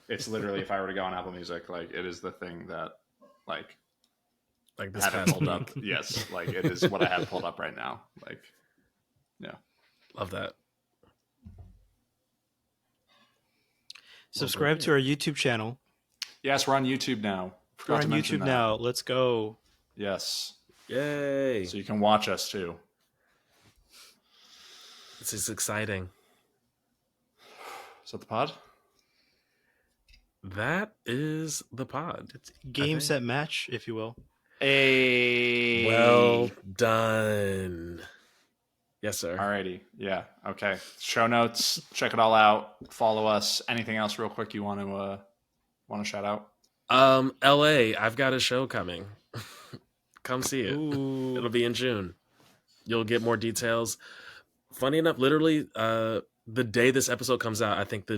It's literally, if I were to go on Apple Music, like it is the thing that like this have it past pulled week. up. Yes, like it is what I have pulled up right now. Like, yeah, Love that. Subscribe to our YouTube channel. yes, we're on YouTube now. We're on YouTube now. Let's go. Yes, Yay! so you can watch us too. This is exciting. Is that the pod? That is the pod. It's game, set, match, if you will. Well done. Yes, sir. Alrighty. Yeah. Okay. Show notes. Check it all out. Follow us. Anything else, real quick, you want to shout out? LA. I've got a show coming. Come see it. Ooh. It'll be in June. You'll get more details. Funny enough, literally, the day this episode comes out, I think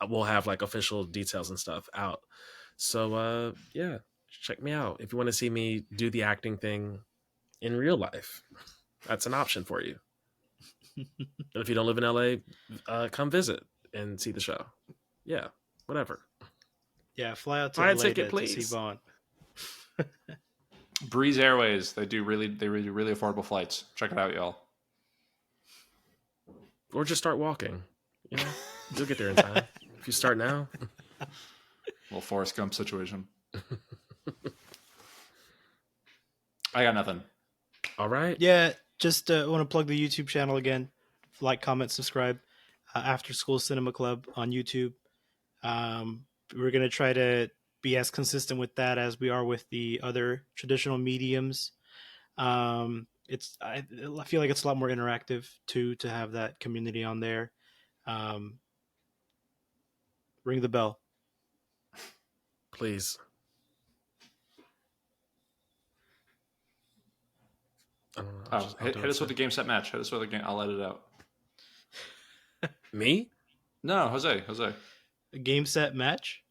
we'll have like official details and stuff out. So yeah, check me out if you want to see me do the acting thing in real life. That's an option for you. If you don't live in LA, come visit and see the show. Yeah, whatever. Yeah, fly out to Buy a LA ticket, to see please. Vaughn. Breeze Airways. They do really affordable flights. Check it out, y'all. Or just start walking. You know, you'll get there in time. If you start now. Little Forrest Gump situation. I got nothing. All right. Yeah, just want to plug the YouTube channel again. Like, comment, subscribe. After School Cinema Club on YouTube. We're going to try to be as consistent with that as we are with the other traditional mediums. I feel like it's a lot more interactive to have that community on there. Ring the bell. Please. I don't know. Hit us with the game set match. Hit us with the game. I'll let it out. Me? No, Jose. A game set match.